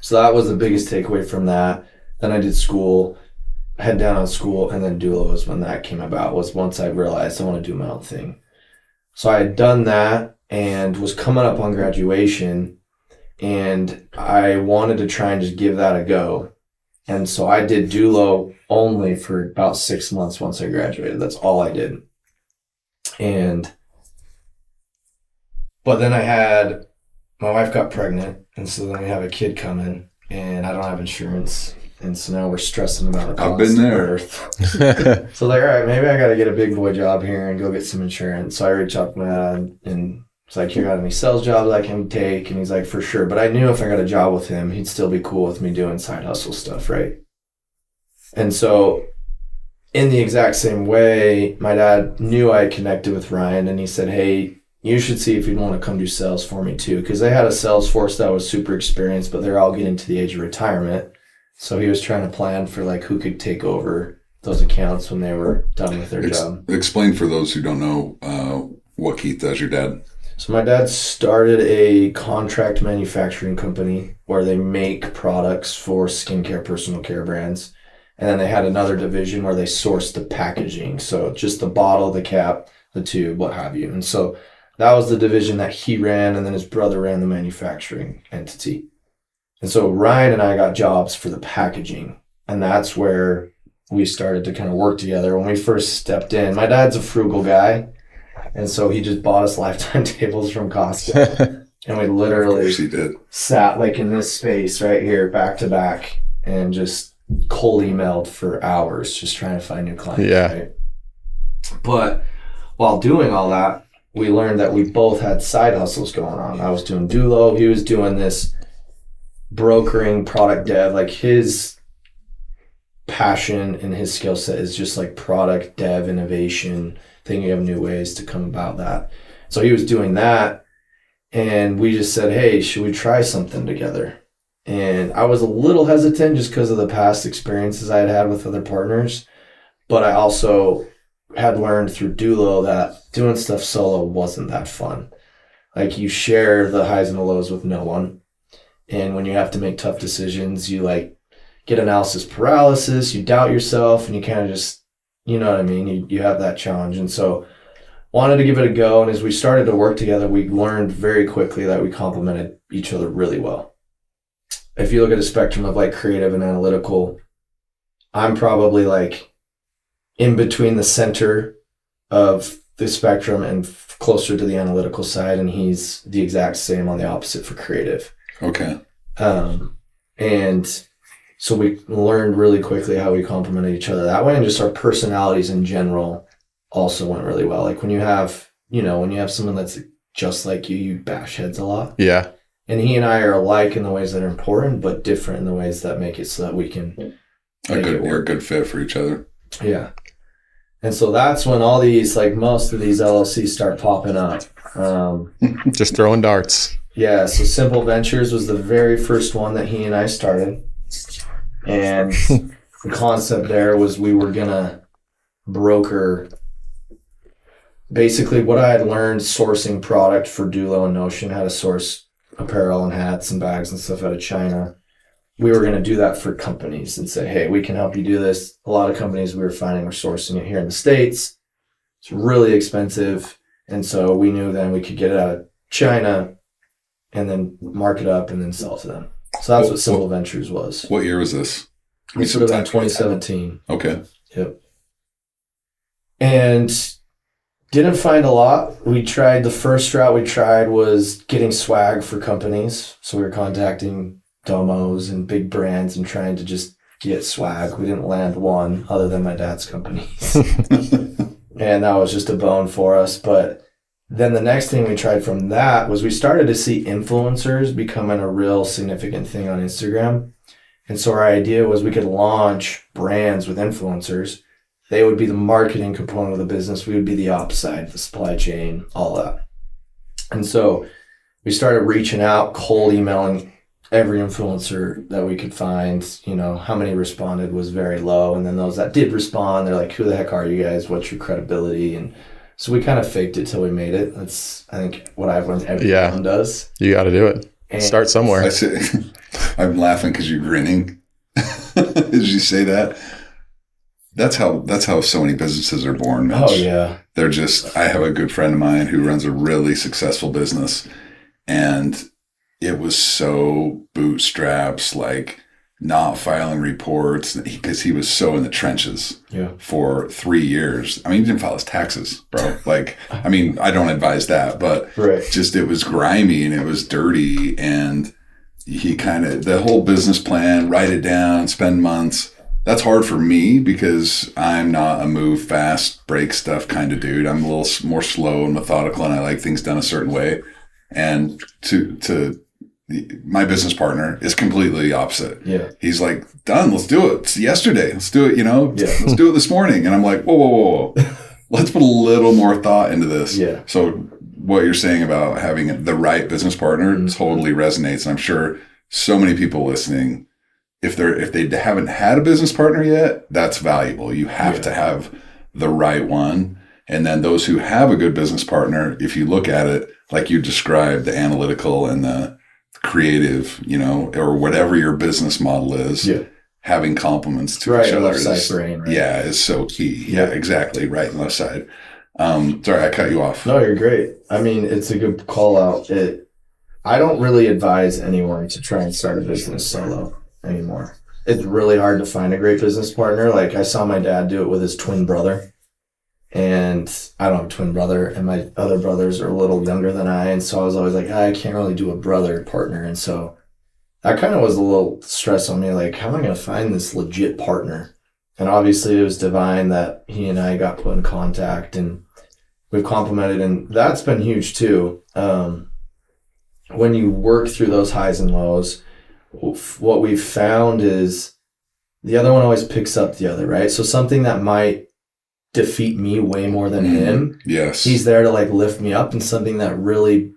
C: So that was the biggest takeaway from that. Then I did school, head down on school, and then Dulo was when that came about, was once I realized I want to do my own thing. So I had done that and was coming up on graduation, and I wanted to try and just give that a go. And so I did Dulo only for about 6 months once I graduated. That's all I did. But then my wife got pregnant, and so then we have a kid coming, and I don't have insurance. And so now we're stressing about the cost.
A: I've been there.
C: Birth. So like, all right, maybe I got to get a big boy job here and go get some insurance. So I reached out to my dad, and it's like, you got any sales jobs I can take? And he's like, for sure. But I knew if I got a job with him, he'd still be cool with me doing side hustle stuff, right? And so in the exact same way, my dad knew I connected with Ryan, and he said, hey, you should see if you'd want to come do sales for me too. Because they had a sales force that was super experienced, but they're all getting to the age of retirement. So he was trying to plan for like who could take over those accounts when they were done with their job.
A: Explain for those who don't know what Keith does, your dad.
C: So my dad started a contract manufacturing company where they make products for skincare, personal care brands. And then they had another division where they sourced the packaging. So just the bottle, the cap, the tube, what have you. And so that was the division that he ran, and then his brother ran the manufacturing entity. And so Ryan and I got jobs for the packaging, and that's where we started to kind of work together. When we first stepped in, my dad's a frugal guy, and so he just bought us lifetime tables from Costco, and we literally sat like in this space right here, back to back, and just cold emailed for hours, just trying to find new clients.
B: Yeah.
C: Right? But while doing all that, we learned that we both had side hustles going on. I was doing Dulo. He was doing this brokering, product dev. Like his passion and his skill set is just like product dev, innovation, thinking of new ways to come about that. So he was doing that, and we just said, hey, should we try something together? And I was a little hesitant just because of the past experiences I had had with other partners, but I also had learned through Dulo that doing stuff solo wasn't that fun. Like you share the highs and the lows with no one. And when you have to make tough decisions, you like get analysis paralysis, you doubt yourself, and you kind of just, you know what I mean? You have that challenge. And so wanted to give it a go. And as we started to work together, we learned very quickly that we complemented each other really well. If you look at a spectrum of like creative and analytical, I'm probably like in between the center of the spectrum and closer to the analytical side, and he's the exact same on the opposite for creative.
A: Okay.
C: And so we learned really quickly how we complemented each other that way, and just our personalities in general also went really well. Like when you have someone that's just like you bash heads a lot.
B: Yeah.
C: And he and I are alike in the ways that are important, but different in the ways that make it so that we can
A: You're a good fit for each other.
C: Yeah. And so that's when all these, like most of these LLCs start popping up.
B: Just throwing darts.
C: Yeah. So Simple Ventures was the very first one that he and I started. And the concept there was we were going to broker basically what I had learned sourcing product for Dulo and Notion, how to source apparel and hats and bags and stuff out of China. We were going to do that for companies and say, hey, we can help you do this. A lot of companies we were finding were sourcing it here in the States. It's really expensive. And so we knew then we could get it out of China and then mark it up and then sell to them. So that's what Simple Ventures was.
A: What year was this?
C: This would have been 2017.
A: Okay.
C: Yep. And didn't find a lot. We tried, the first route we tried was getting swag for companies. So we were contacting domos and big brands and trying to just get swag. We didn't land one other than my dad's companies. And that was just a bone for us. But then the next thing we tried from that was we started to see influencers becoming a real significant thing on Instagram. And so our idea was we could launch brands with influencers. They would be the marketing component of the business. We would be the ops side, the supply chain, all that. And so we started reaching out, cold emailing every influencer that we could find, you know, how many responded was very low. And then those that did respond, they're like, who the heck are you guys? What's your credibility? And so we kind of faked it till we made it. That's, I think, what I've learned everyone does.
B: You got to do it. And start somewhere.
A: I'm laughing because you're grinning as you say that. That's how so many businesses are born, Mitch.
C: Oh, yeah.
A: They're just, I have a good friend of mine who runs a really successful business, and it was so bootstraps, like not filing reports, because he was so in the trenches for 3 years. I mean, he didn't file his taxes, bro. Like, I mean, I don't advise that, but just it was grimy and it was dirty. And he kind of, the whole business plan, write it down, spend months. That's hard for me because I'm not a move fast, break stuff kind of dude. I'm a little more slow and methodical, and I like things done a certain way. And my business partner is completely opposite. Yeah. He's like, done, let's do it. It's yesterday. Let's do it, let's do it this morning. And I'm like, whoa. Let's put a little more thought into this. Yeah. So what you're saying about having the right business partner totally resonates. And I'm sure so many people listening, if they haven't had a business partner yet, that's valuable. You have to have the right one. And then those who have a good business partner, if you look at it, like you described, the analytical and the creative, or whatever your business model is, having compliments to each other is so key. Yeah, exactly. Right and left side. Sorry, I cut you off.
C: No, you're great. I mean, it's a good call out. I don't really advise anyone to try and start a business solo anymore. It's really hard to find a great business partner. Like, I saw my dad do it with his twin brother. And I don't have a twin brother, and my other brothers are a little younger than I. And so I was always like, I can't really do a brother partner. And so that kind of was a little stress on me. Like, how am I going to find this legit partner? And obviously it was divine that he and I got put in contact, and we've complemented. And that's been huge too. When you work through those highs and lows, what we've found is the other one always picks up the other, right? So something that might defeat me way more than him.
A: Yes.
C: He's there to like lift me up, and something that really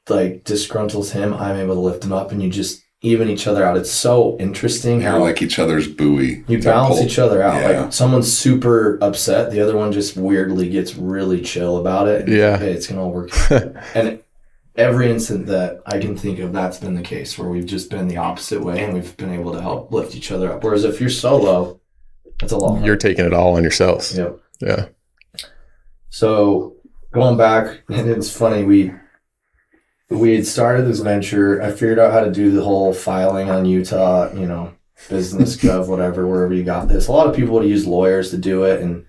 C: like disgruntles him, I'm able to lift him up, and you just even each other out. It's so interesting
A: how like each other's buoy.
C: You balance each other out. Yeah. Like someone's super upset, the other one just weirdly gets really chill about it.
B: Yeah.
C: Hey, it's gonna all work. And every instant that I can think of, that's been the case where we've just been the opposite way, and we've been able to help lift each other up. Whereas if you're solo, that's a lot.
B: You're taking it all on yourself.
C: Yep.
B: Yeah.
C: So going back, and it's funny, we had started this venture. I figured out how to do the whole filing on Utah, business gov, whatever, wherever you got this. A lot of people would use lawyers to do it, and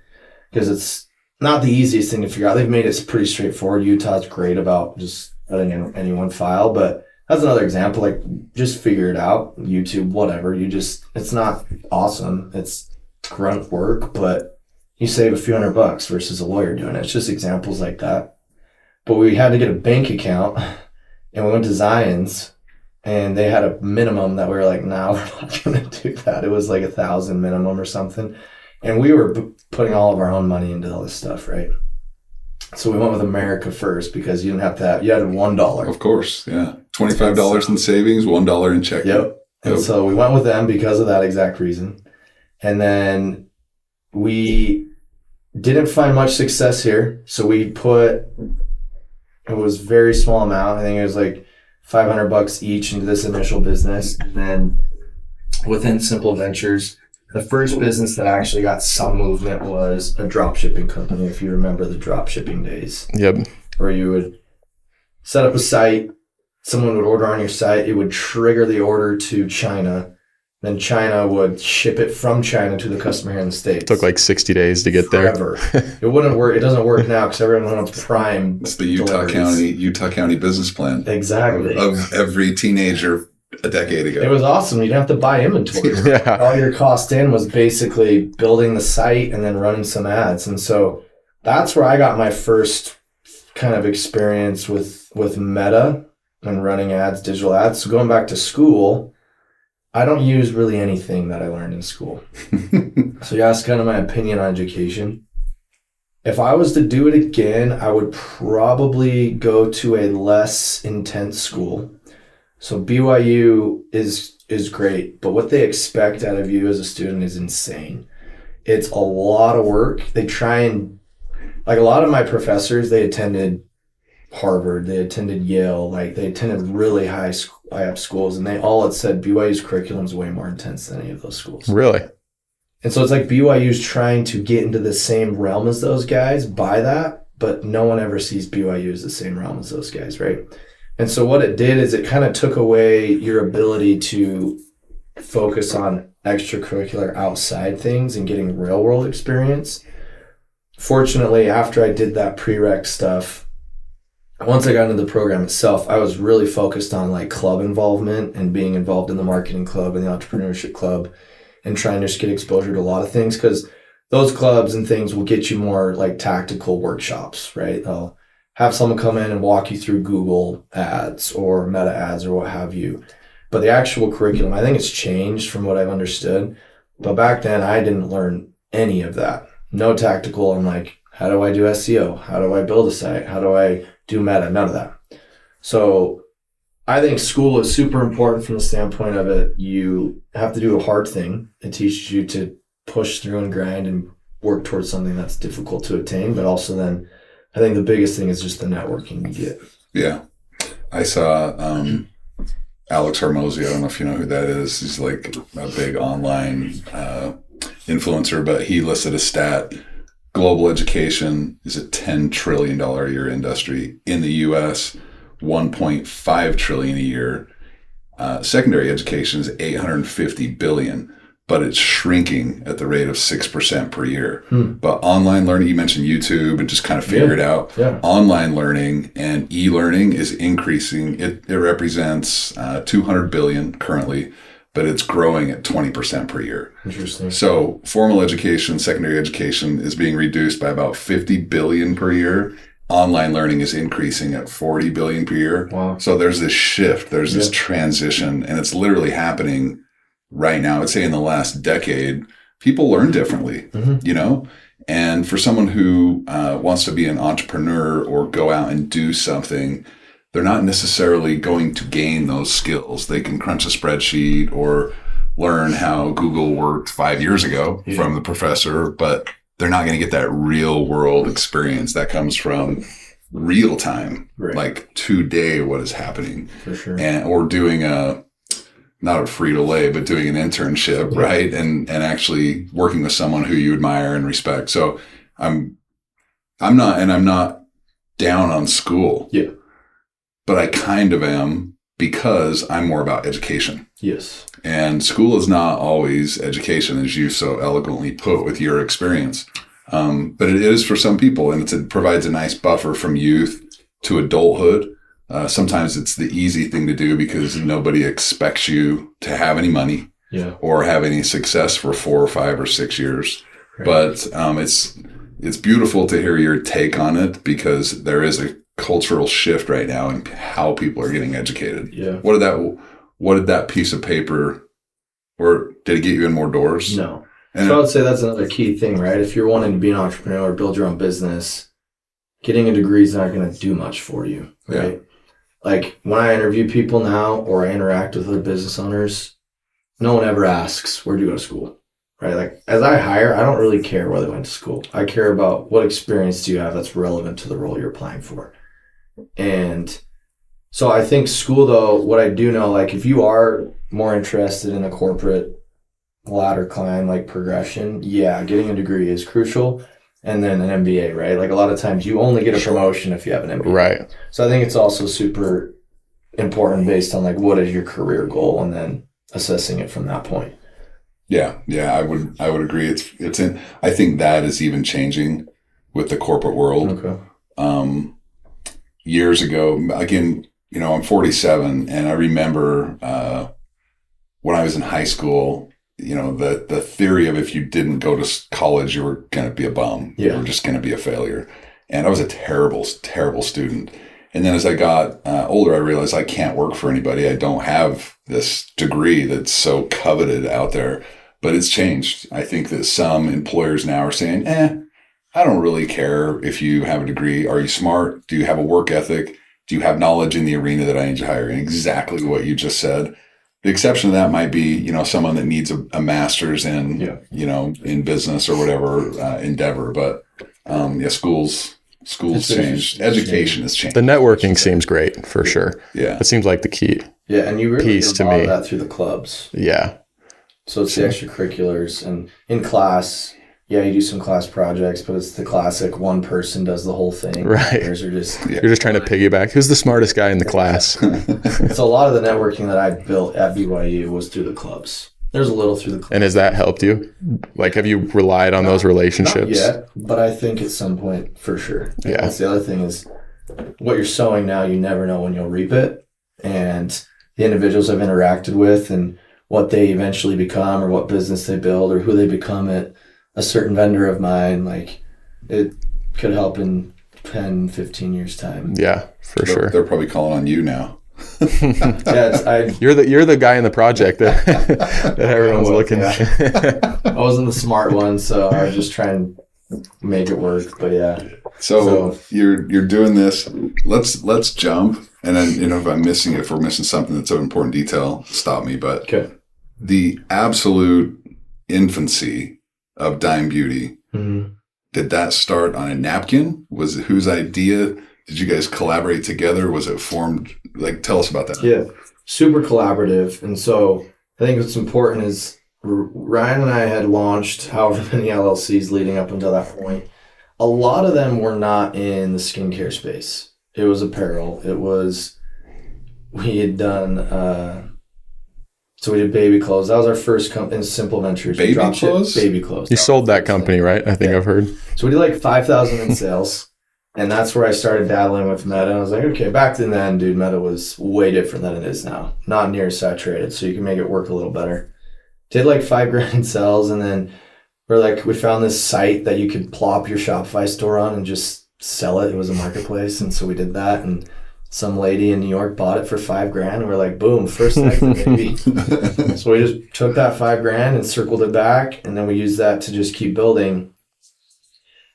C: because it's not the easiest thing to figure out. They've made it pretty straightforward. Utah's great about just letting anyone file, but that's another example. Like, just figure it out. YouTube, whatever. It's not awesome. It's grunt work, but you save a few $100 versus a lawyer doing it. It's just examples like that. But we had to get a bank account, and we went to Zion's, and they had a minimum that we were like, no, we're not going to do that. It was like $1,000 minimum or something. And we were putting all of our own money into all this stuff, right? So we went with America First because you didn't have to have, you had $1.
A: Of course, yeah. $25 in savings, $1 in checking.
C: Yep. And so we went with them because of that exact reason. And then we didn't find much success here. So we it was very small amount. I think it was like $500 each into this initial business. And then within Simple Ventures, the first business that actually got some movement was a drop shipping company, if you remember the drop shipping days.
B: Yep.
C: Where you would set up a site, someone would order on your site, it would trigger the order to China, then China would ship it from China to the customer here in the States.
B: It took like 60 days to get
C: Forever.
B: there.
C: It wouldn't work. It doesn't work now because everyone wants Prime.
A: It's the Utah County business plan.
C: Exactly.
A: Of every teenager a decade ago.
C: It was awesome. You didn't have to buy inventory.
B: Yeah.
C: All your cost in was basically building the site and then running some ads. And so that's where I got my first kind of experience with Meta and running ads, digital ads. So going back to school, I don't use really anything that I learned in school. So you asked kind of my opinion on education. If I was to do it again, I would probably go to a less intense school. So BYU is great, but what they expect out of you as a student is insane. It's a lot of work. They try and, like a lot of my professors, they attended Harvard, they attended Yale, like they attended really high up schools, and they all had said BYU's curriculum is way more intense than any of those schools.
B: Really?
C: And so it's like BYU's trying to get into the same realm as those guys by that, but no one ever sees BYU as the same realm as those guys, right? And so what it did is it kind of took away your ability to focus on extracurricular outside things and getting real world experience. Fortunately, after I did that prereq stuff, once I got into the program itself, I was really focused on like club involvement and being involved in the marketing club and the entrepreneurship club and trying to just get exposure to a lot of things, because those clubs and things will get you more like tactical workshops, right? They'll have someone come in and walk you through Google ads or meta ads or what have you. But the actual curriculum, I think it's changed from what I've understood. But back then, I didn't learn any of that. No tactical. I'm like, how do I do SEO? How do I build a site? How do I do meta? None of that. So I think school is super important from the standpoint of it. You have to do a hard thing. It teaches you to push through and grind and work towards something that's difficult to attain. But also then I think the biggest thing is just the networking you get.
A: Yeah. I saw Alex Hormozy. I don't know if you know who that is. He's like a big online influencer, but he listed a stat. Global education is a $10 trillion a year industry. In the U.S., $1.5 trillion a year. Secondary education is $850 billion, but it's shrinking at the rate of 6% per year. But online learning, you mentioned YouTube and just kind of figure it out.
C: Yeah.
A: Online learning and e-learning is increasing. It represents $200 billion currently, but it's growing at 20% per year.
C: Interesting.
A: So formal education, secondary education is being reduced by about $50 billion per year. Online learning is increasing at $40 billion per year.
C: Wow.
A: So there's this shift, there's this transition, and it's literally happening right now. I'd say in the last decade, people learn differently, you know? And for someone who wants to be an entrepreneur or go out and do something, they're not necessarily going to gain those skills. They can crunch a spreadsheet or learn how Google worked 5 years ago from the professor, but they're not going to get that real world experience that comes from real time, like today, what is happening.
C: For sure.
A: And, or doing not a free-to-lay, but doing an internship, right? And actually working with someone who you admire and respect. So I'm not down on school.
C: Yeah.
A: But I kind of am, because I'm more about education.
C: Yes.
A: And school is not always education, as you so eloquently put with your experience. But it is for some people, and it provides a nice buffer from youth to adulthood. Sometimes it's the easy thing to do because nobody expects you to have any money or have any success for 4 or 5 or 6 years. Right. But it's beautiful to hear your take on it, because there is a cultural shift right now in how people are getting educated.
C: Yeah.
A: What did that piece of paper, or did it get you in more doors?
C: No. So I would say that's another key thing, right? If you're wanting to be an entrepreneur or build your own business, getting a degree is not going to do much for you, right? Yeah. Like when I interview people now or I interact with other business owners, no one ever asks, where'd you go to school? Right? Like as I hire, I don't really care where they went to school. I care about what experience do you have that's relevant to the role you're applying for. And so I think school, though, what I do know, like if you are more interested in a corporate ladder climb, like progression, getting a degree is crucial. And then an MBA, right? Like a lot of times you only get a promotion if you have an MBA. Right. So I think it's also super important based on like what is your career goal and then assessing it from that point.
A: Yeah, I would agree. It's in. I think that is even changing with the corporate world.
C: Okay.
A: Years ago, again, I'm 47, and I remember when I was in high school, the theory of if you didn't go to college, you were going to be a bum. You were just going to be a failure. And I was a terrible, terrible student. And then as I got older, I realized I can't work for anybody. I don't have this degree that's so coveted out there. But it's changed. I think that some employers now are saying, I don't really care if you have a degree. Are you smart? Do you have a work ethic? do you have knowledge in the arena that I need to hire? And exactly what you just said. The exception to that might be, you know, someone that needs a master's in, you know, in business or whatever endeavor. But schools changed. Education has changed.
B: The networking seems great for sure.
A: Yeah.
B: It seems like the key.
C: Yeah, and you really
B: piece
C: get a
B: to
C: lot
B: me.
C: of that through the clubs.
B: Yeah.
C: So it's the extracurriculars, and in class, you do some class projects, but it's the classic one person does the whole thing.
B: Right.
C: Others are just
B: You're just trying to piggyback. Who's the smartest guy in the class?
C: So a lot of the networking that I built at BYU was through the clubs. There's a little through the clubs.
B: And has that helped you? Like, have you relied on those relationships?
C: Not yet, but I think at some point for sure. And
B: Yeah.
C: that's the other thing is what you're sowing now, you never know when you'll reap it. And the individuals I've interacted with and what they eventually become or what business they build or who they become at a certain vendor of mine, like it could help in 10, 15 years time.
B: Yeah, for sure.
A: They're probably calling on you now.
B: You're the guy in the project that, that everyone's looking at.
C: I wasn't the smart one, so I was just trying to make it work. But yeah.
A: So you're doing this. Let's jump, and then, you know, if we're missing something that's of important detail, stop me. But
C: Okay.
A: The absolute infancy of Dime Beauty, did that start on a napkin? Was it whose idea? Did you guys collaborate together? Was it formed? Like, tell us about that.
C: Yeah, super collaborative. And so I think what's important is Ryan and I had launched however many LLCs leading up until that point. A lot of them were not in the skincare space. It was apparel. We had done, so we did baby clothes. That was our first company in Simple Ventures.
A: Baby clothes?
C: Baby clothes.
B: You sold that company, right? I think I've heard.
C: So we did like 5,000 in sales. And that's where I started dabbling with Meta. And I was like, okay, back then, dude, Meta was way different than it is now. Not near saturated, so you can make it work a little better. Did like $5,000 in sales, and then we found this site that you could plop your Shopify store on and just sell it. It was a marketplace, and so we did that. And some lady in New York bought it for $5,000. And we're like, boom, first exit, baby. So we just took that $5,000 and circled it back, and then we used that to just keep building.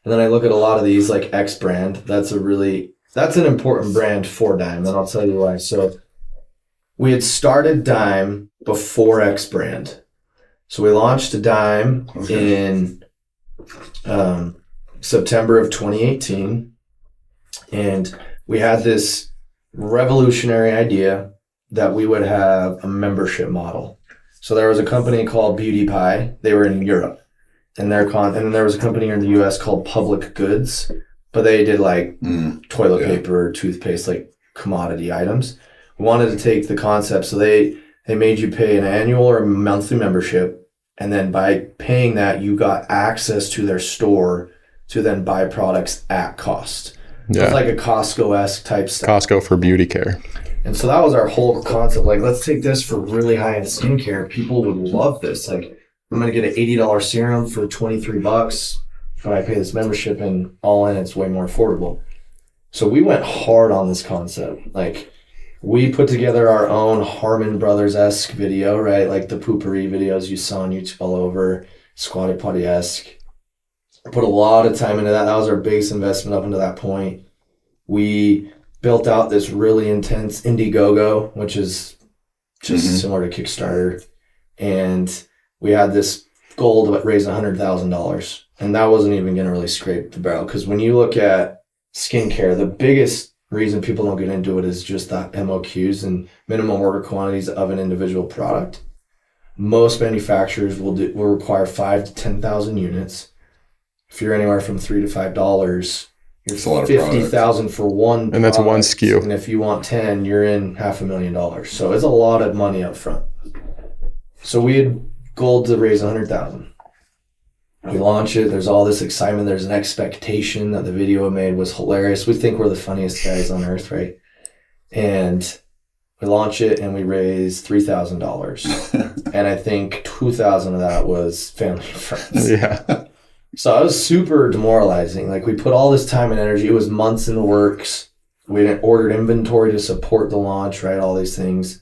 C: And then I look at a lot of these like X brand. That's an important brand for Dime, and I'll tell you why. So we had started Dime before X brand. So we launched Dime in September of 2018. And we had this revolutionary idea that we would have a membership model. So there was a company called Beauty Pie. They were in Europe. And then there was a company in the US called Public Goods, but they did like toilet paper, toothpaste, like commodity items. We wanted to take the concept, so they made you pay an annual or a monthly membership, and then by paying that, you got access to their store to then buy products at cost. Yeah. It's like a Costco-esque type stuff.
B: Costco for beauty care.
C: And so that was our whole concept. Like, let's take this for really high-end skincare. People would love this. Like, I'm going to get an $80 serum for $23, but I pay this membership, and all in, it's way more affordable. So we went hard on this concept. Like, we put together our own Harmon Brothers-esque video, right? Like the poopery videos you saw on YouTube all over, Squatty Potty-esque. Put a lot of time into that. That was our biggest investment up until that point. We built out this really intense Indiegogo, which is just similar to Kickstarter. And we had this goal to raise $100,000. And that wasn't even going to really scrape the barrel. Because when you look at skincare, the biggest reason people don't get into it is just the MOQs and minimum order quantities of an individual product. Most manufacturers will require 5,000 to 10,000 units. If you're anywhere from $3 to $5, you're $50,000 for one,
B: and that's one SKU.
C: And if you want 10, you're in $500,000. So it's a lot of money up front. So we had goal to raise $100,000. We launch it. There's all this excitement. There's an expectation that the video we made was hilarious. We think we're the funniest guys on earth, right? And we launch it and we raise $3,000. And I think $2,000 of that was family and friends.
B: Yeah.
C: So it was super demoralizing. Like, we put all this time and energy. It was months in the works. We had ordered inventory to support the launch, right? All these things.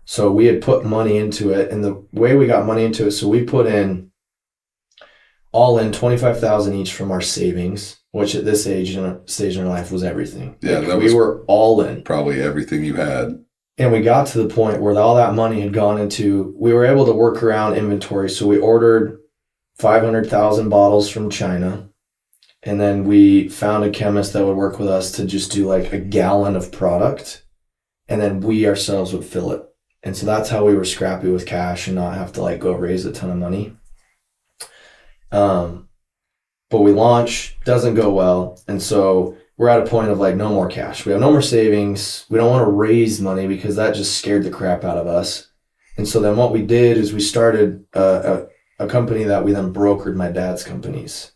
C: So we had put money into it. And the way we got money into it, so we put in all in 25,000 each from our savings, which at this stage in our life was everything.
A: Yeah,
C: like, we were all in.
A: Probably everything you had.
C: And we got to the point where all that money had gone into, we were able to work around inventory. So we ordered 500,000 bottles from China. And then we found a chemist that would work with us to just do like a gallon of product. And then we ourselves would fill it. And so that's how we were scrappy with cash and not have to like go raise a ton of money. But we launch, doesn't go well. And so we're at a point of like no more cash. We have no more savings. We don't want to raise money because that just scared the crap out of us. And so then what we did is we started a company that we then brokered my dad's companies.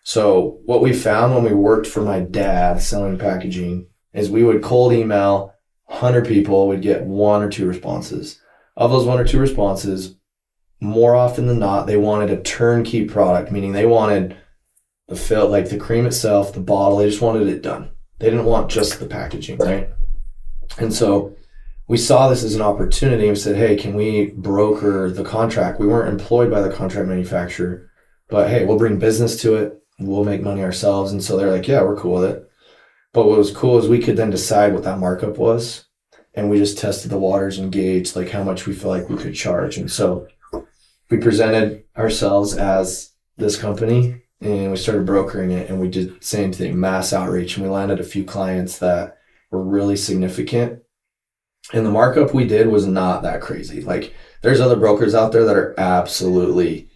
C: So what we found when we worked for my dad selling packaging is we would cold email 100 people, we'd get 1 or 2 responses. Of those 1 or 2 responses, more often than not, they wanted a turnkey product, meaning they wanted the fill, like the cream itself, the bottle, they just wanted it done. They didn't want just the packaging, right? And so we saw this as an opportunity and we said, hey, can we broker the contract? We weren't employed by the contract manufacturer, but hey, we'll bring business to it. We'll make money ourselves. And so they're like, yeah, we're cool with it. But what was cool is we could then decide what that markup was. And we just tested the waters and gauged like how much we feel like we could charge. And so we presented ourselves as this company and we started brokering it, and we did the same thing, mass outreach. And we landed a few clients that were really significant. And the markup we did was not that crazy. Like there's other brokers out there that are absolutely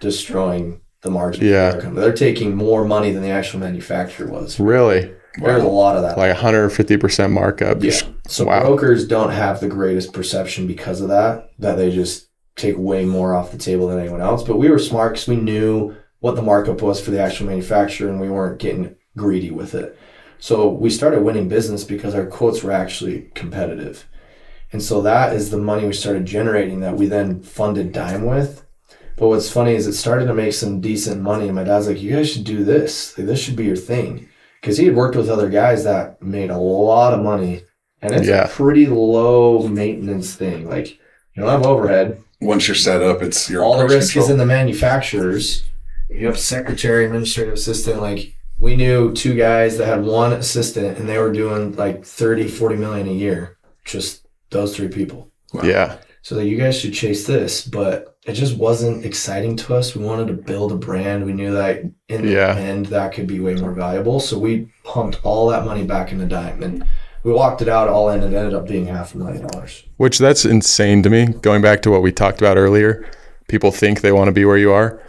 C: destroying the margin.
B: Yeah.
C: They're taking more money than the actual manufacturer was.
B: Really?
C: There's a lot of that.
B: Like 150% markup.
C: Yeah. So
B: wow.
C: Brokers don't have the greatest perception because of that they just take way more off the table than anyone else. But we were smart because we knew what the markup was for the actual manufacturer and we weren't getting greedy with it. So we started winning business because our quotes were actually competitive. And so that is the money we started generating that we then funded Dime with. But what's funny is it started to make some decent money. And my dad's like, you guys should do this. Like, this should be your thing. Because he had worked with other guys that made a lot of money. And it's a pretty low maintenance thing. Like, you don't have overhead.
A: Once you're set up, it's your
C: all the risk is in the manufacturers. You have secretary, administrative assistant. Like, we knew 2 guys that had 1 assistant and they were doing like 30, 40 million a year. Just those 3 people.
B: Wow. Yeah.
C: So that you guys should chase this, but it just wasn't exciting to us. We wanted to build a brand. We knew that in the end that could be way more valuable. So we pumped all that money back into Dime and we walked it out all in and it ended up being $500,000.
B: Which that's insane to me. Going back to what we talked about earlier, people think they want to be where you are.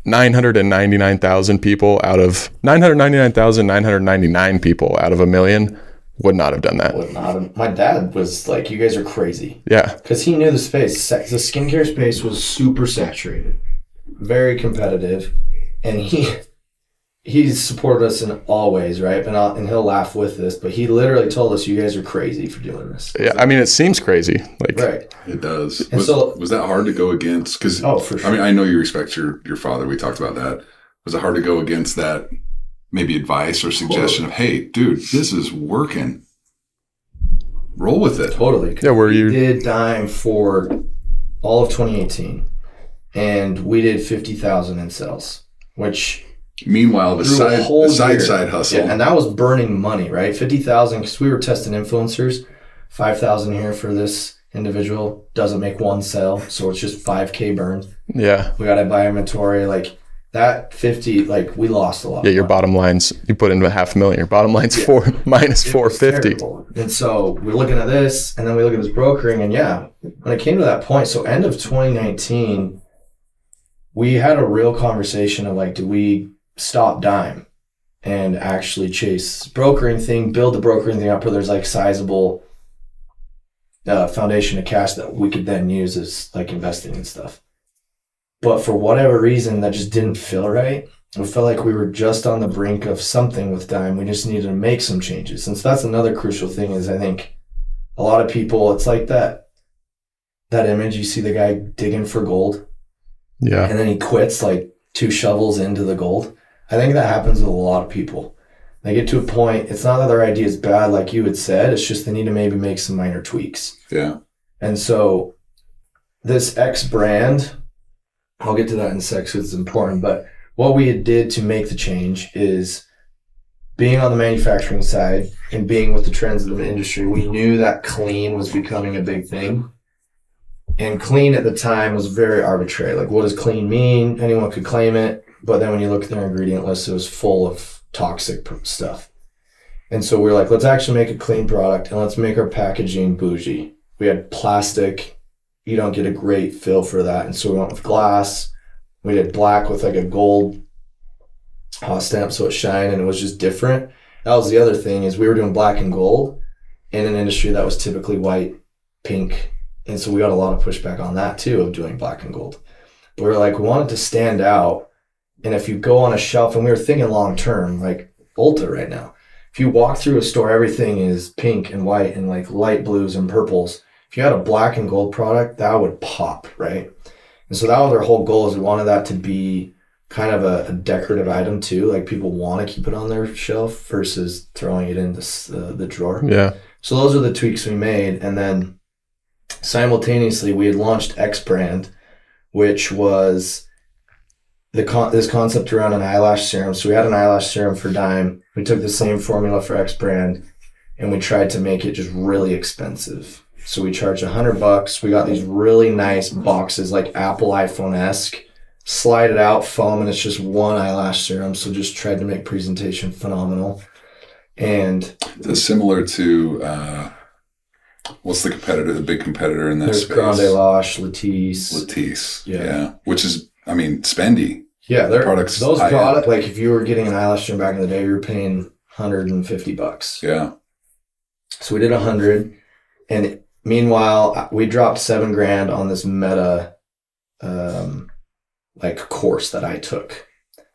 B: 999,000 people out of 999,999 people out of 1 million would not have done that.
C: Would not have. My dad was like, you guys are crazy.
B: Yeah.
C: Because he knew the space. The skincare space was super saturated, very competitive. And he's supported us in all ways, right? And he'll laugh with this, but he literally told us, you guys are crazy for doing this.
B: Yeah, I mean, it seems crazy. Like,
C: right.
A: It does.
C: And
A: was that hard to go against? Because
C: for sure.
A: I mean, I know you respect your father. We talked about that. Was it hard to go against that maybe advice or suggestion of, hey, dude, this is working. Roll with it.
C: Totally.
B: Yeah,
C: we did Dime for all of 2018, and we did 50,000 in sales, which...
A: Meanwhile, the side hustle.
C: Yeah, and that was burning money, right? 50,000, because we were testing influencers. 5,000 here for this individual doesn't make 1 sale, so it's just 5K burned.
B: Yeah.
C: We got to buy inventory. Like that 50, like we lost a lot.
B: Yeah, your bottom line's, you put in $500,000. Your bottom line's minus 450.
C: And so we're looking at this, and then we look at this brokering, and when it came to that point, so end of 2019, we had a real conversation of like, do we stop Dime and actually chase brokering thing, build the brokering thing up where there's like sizable foundation of cash that we could then use as like investing and stuff. But for whatever reason, that just didn't feel right. We felt like we were just on the brink of something with Dime. We just needed to make some changes. And so that's another crucial thing is I think a lot of people, it's like that image, you see the guy digging for gold.
B: Yeah.
C: And then he quits like 2 shovels into the gold. I think that happens with a lot of people. They get to a point, it's not that their idea is bad like you had said, it's just they need to maybe make some minor tweaks.
A: Yeah.
C: And so this X brand I'll get to that in a sec because it's important. But what we did to make the change is being on the manufacturing side and being with the trends of the industry. We knew that clean was becoming a big thing. And clean at the time was very arbitrary. Like, what does clean mean? Anyone could claim it. But then when you look at their ingredient list, it was full of toxic stuff. And so we were like, let's actually make a clean product and let's make our packaging bougie. We had plastic. You don't get a great feel for that. And so we went with glass. We did black with like a gold stamp so it shined, and it was just different. That was the other thing, is we were doing black and gold in an industry that was typically white, pink. And so we got a lot of pushback on that too, of doing black and gold. But we were like, we want it to stand out. And if you go on a shelf, and we were thinking long term, like Ulta right now, if you walk through a store, everything is pink and white and like light blues and purples. If you had a black and gold product, that would pop, right? And so that was our whole goal, is we wanted that to be kind of a decorative item too. Like, people want to keep it on their shelf versus throwing it in the drawer.
B: Yeah. So
C: those are the tweaks we made. And then simultaneously, we had launched X brand, which was this concept around an eyelash serum. So we had an eyelash serum for Dime. We took the same formula for X brand, and we tried to make it just really expensive. So we charged $100. We got these really nice boxes, like Apple iPhone-esque, slide it out, foam, and it's just one eyelash serum. So just tried to make presentation phenomenal. And
A: it's similar to what's the competitor, the big competitor in that
C: there's
A: space?
C: Grande Lash, Latisse.
A: Latisse, yeah. Which is, I mean, spendy.
C: Yeah,
A: products.
C: Those products, like if you were getting an eyelash serum back in the day, you were paying $150.
A: Yeah.
C: So we did 100, and meanwhile, we dropped $7,000 on this meta course that I took.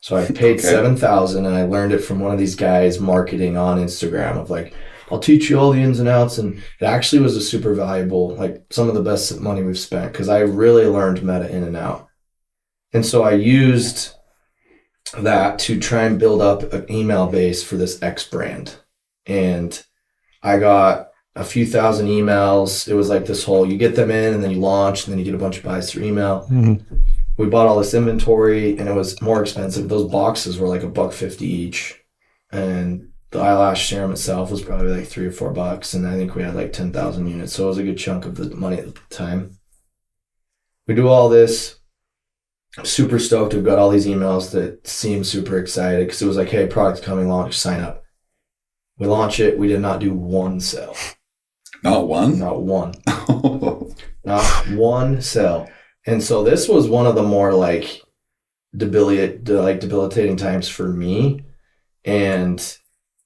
C: So I paid $7,000, and I learned it from one of these guys marketing on Instagram of like, I'll teach you all the ins and outs. And it actually was a super valuable, like some of the best money we've spent, because I really learned meta in and out. And so I used that to try and build up an email base for this X brand. And I got a few thousand emails. It was like this whole, you get them in and then you launch and then you get a bunch of buys through email. Mm-hmm. We bought all this inventory, and it was more expensive. Those boxes were like $1.50 each. And the eyelash serum itself was probably like $3 or $4. And I think we had like 10,000 units. So it was a good chunk of the money at the time. We do all this. I'm super stoked. We've got all these emails that seem super excited, because it was like, hey, product's coming, launch, sign up. We launch it. We did not do one sale.
A: Not one?
C: Not one. Not one sale. And so this was one of the more like debilitating times for me. And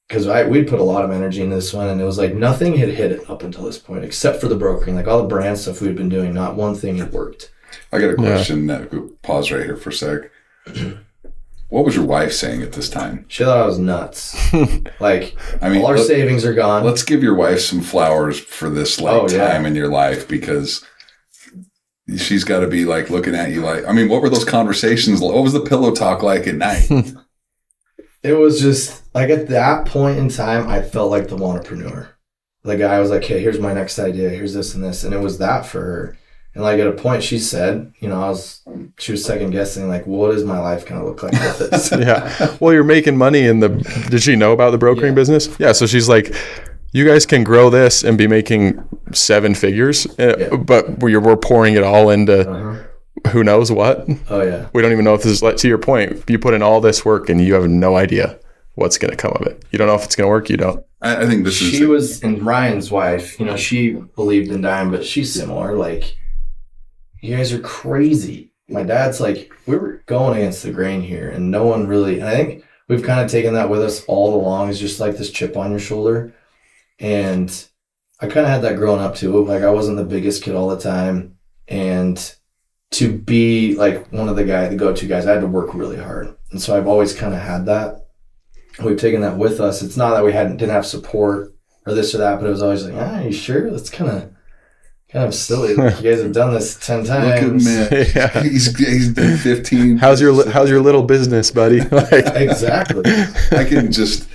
C: because we'd put a lot of energy into this one, and it was like nothing had hit it up until this point, except for the brokering. Like all the brand stuff we'd been doing, not one thing had worked.
A: I got a question. Pause right here for a sec. What was your wife saying at this time?
C: She thought I was nuts. Like, I mean, all our savings are gone.
A: Let's give your wife some flowers for this time in your life, because she's got to be like looking at you like, I mean, what were those conversations? What was the pillow talk like at night?
C: It was just like, at that point in time, I felt like the entrepreneur. The guy was like, hey, here's my next idea. Here's this and this. And it was that for her. And like at a point she said, she was second guessing, like, what is my life going to look like with this?
B: Yeah. Well, you're making money did she know about the brokering business? Yeah. So she's like, you guys can grow this and be making 7 figures, but we're pouring it all into who knows what.
C: Oh yeah.
B: We don't even know if this is, to your point, you put in all this work and you have no idea what's going to come of it. You don't know if it's going to work. You don't.
A: I think
C: she was, and Ryan's wife, she believed in Dime, but she's similar. Like, you guys are crazy. My dad's like, we were going against the grain here, and no one really, and I think we've kind of taken that with us all along, is just like this chip on your shoulder. And I kind of had that growing up too. Like, I wasn't the biggest kid all the time. And to be like one of the go-to guys, I had to work really hard. And so I've always kind of had that. We've taken that with us. It's not that we didn't have support or this or that, but it was always like, are you sure? That's kind of silly. Like, you guys have done this 10 times.
A: Look at Mitch. He's been 15.
B: How's your little business, buddy?
C: Exactly.
A: I can just,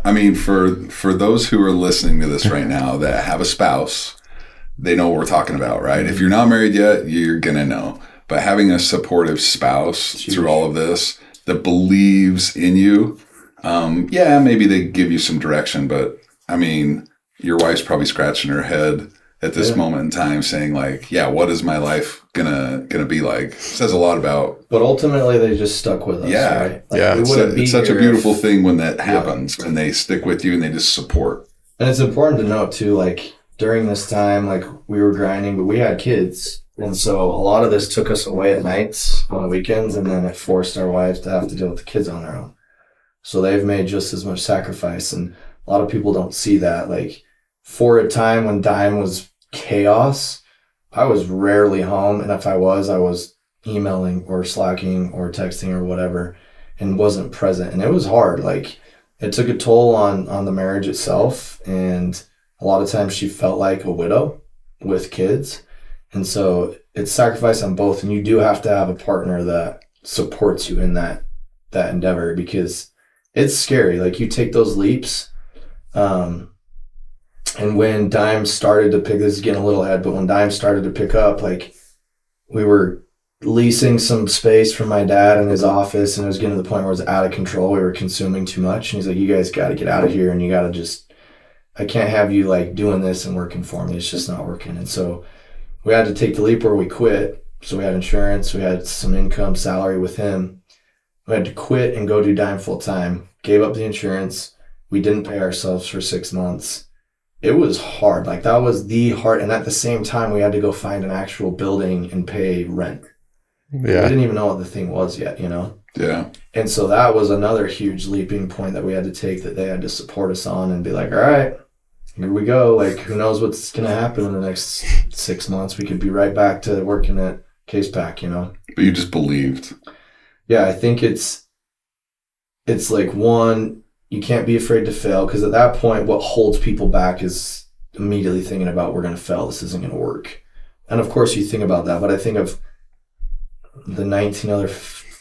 A: I mean, for those who are listening to this right now that have a spouse, they know what we're talking about, right? If you're not married yet, you're going to know. but having a supportive spouse through all of this that believes in you, maybe they give you some direction, but I mean, your wife's probably scratching her head at this moment in time saying like, what is my life gonna be like? It says a lot about.
C: But ultimately they just stuck with us. Right?
A: It's such a beautiful thing when that happens and they stick with you and they just support.
C: And it's important to note too, like during this time, like we were grinding, but we had kids. And so a lot of this took us away at nights on the weekends, and then it forced our wives to have to deal with the kids on their own. So they've made just as much sacrifice, and a lot of people don't see that. Like for a time when Dime was chaos, I was rarely home, and if I was emailing or slacking or texting or whatever and wasn't present. And it was hard. Like it took a toll on the marriage itself, and a lot of times she felt like a widow with kids. And so it's sacrifice on both, and you do have to have a partner that supports you in that endeavor, because it's scary. Like you take those leaps. And when Dime started to pick, this is getting a little ahead, but when Dime started to pick up, like we were leasing some space from my dad in his office, and it was getting to the point where it was out of control. We were consuming too much. And he's like, you guys got to get out of here, and you got to I can't have you like doing this and working for me. It's just not working. And so we had to take the leap where we quit. So we had insurance, we had some income, salary with him. We had to quit and go do Dime full time, gave up the insurance. We didn't pay ourselves for 6 months. It was hard. Like that was the hard. And at the same time, we had to go find an actual building and pay rent. Yeah. We didn't even know what the thing was yet,
A: Yeah.
C: And so that was another huge leaping point that we had to take, that they had to support us on and be like, all right, here we go. Like, who knows what's going to happen in the next 6 months? We could be right back to working at Case Pack,
A: But you just believed.
C: Yeah, I think it's like, one, you can't be afraid to fail, because at that point, what holds people back is immediately thinking about, we're going to fail. This isn't going to work. And of course, you think about that. But I think of the 19 other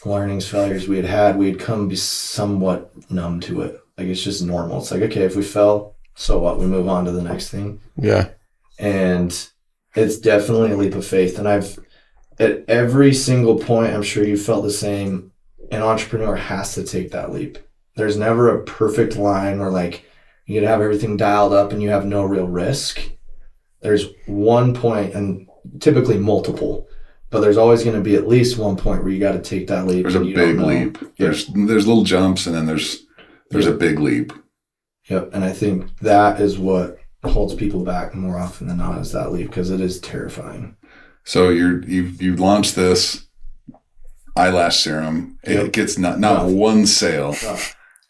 C: learnings, failures we had come be somewhat numb to it. Like, it's just normal. It's like, okay, if we fail, so what? We move on to the next thing.
B: Yeah.
C: And it's definitely a leap of faith. And at every single point, I'm sure you felt the same, an entrepreneur has to take that leap. There's never a perfect line where like you can have everything dialed up and you have no real risk. There's one point, and typically multiple, but there's always going to be at least one point where you got to take that leap.
A: There's a big leap. Yeah. There's little jumps, and then there's a big leap.
C: Yep. And I think that is what holds people back more often than not, is that leap, because it is terrifying.
A: So you've launched this eyelash serum. It gets not one sale.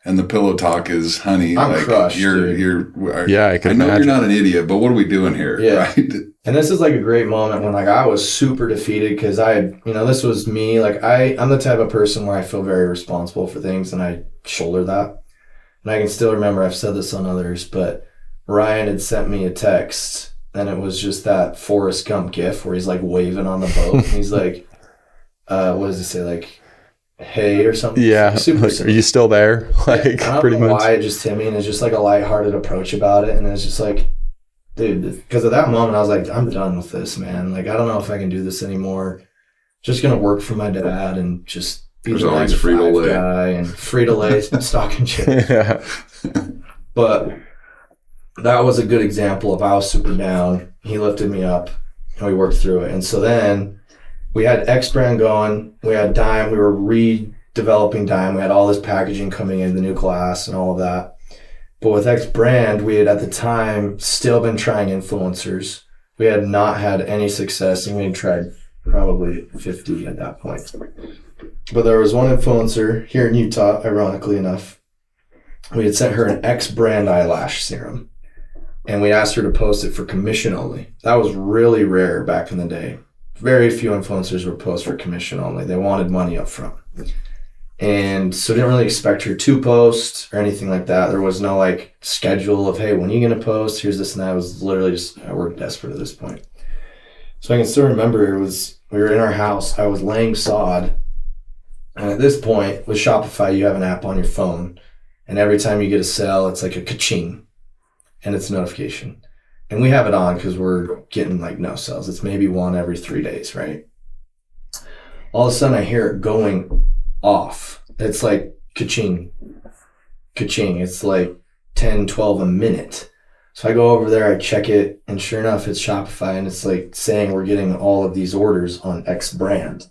A: And the pillow talk is, honey,
C: I'm
A: like
C: crushed,
A: I know
B: imagine.
A: you're not an idiot, but what are we doing here?
C: Yeah.
A: Right?
C: And this is like a great moment when like I was super defeated, because I had, this was me. Like I'm the type of person where I feel very responsible for things, and I shoulder that. And I can still remember, I've said this on others, but Ryan had sent me a text, and it was just that Forrest Gump gif where he's like waving on the boat. And he's like, what does it say? Like, hey, or something.
B: Yeah. Like, are you still there? Like,
C: I don't
B: pretty
C: know
B: much.
C: why it just hit me, and it's just like a lighthearted approach about it. And it's just like, dude, because at that moment I was like, I'm done with this, man. Like, I don't know if I can do this anymore. Just going to work for my dad and just be the next Frito-Lay guy, and Frito-Lay stocking chips.
B: Yeah.
C: But that was a good example of I was super down. He lifted me up, and we worked through it. And so then we had X brand going. We had Dime. We were redeveloping Dime. We had all this packaging coming in, the new class and all of that. But with X brand, we had at the time still been trying influencers. We had not had any success, and we had tried probably 50 at that point. But there was one influencer here in Utah, ironically enough. We had sent her an X brand eyelash serum, and we asked her to post it for commission only. That was really rare back in the day. Very few influencers would post for commission only. They wanted money up front. And so didn't really expect her to post or anything like that. There was no like schedule of, hey, when are you going to post? Here's this and that. It was literally just, we're desperate at this point. So I can still remember we were in our house. I was laying sod. And at this point, with Shopify, you have an app on your phone. And every time you get a sale, it's like a ka-ching. And it's a notification. And we have it on because we're getting like no sales. It's maybe one every 3 days, right? All of a sudden I hear it going off. It's like ka-ching, ka-ching. It's like 10, 12 a minute. So I go over there, I check it, and sure enough, it's Shopify, and it's like saying we're getting all of these orders on X brand.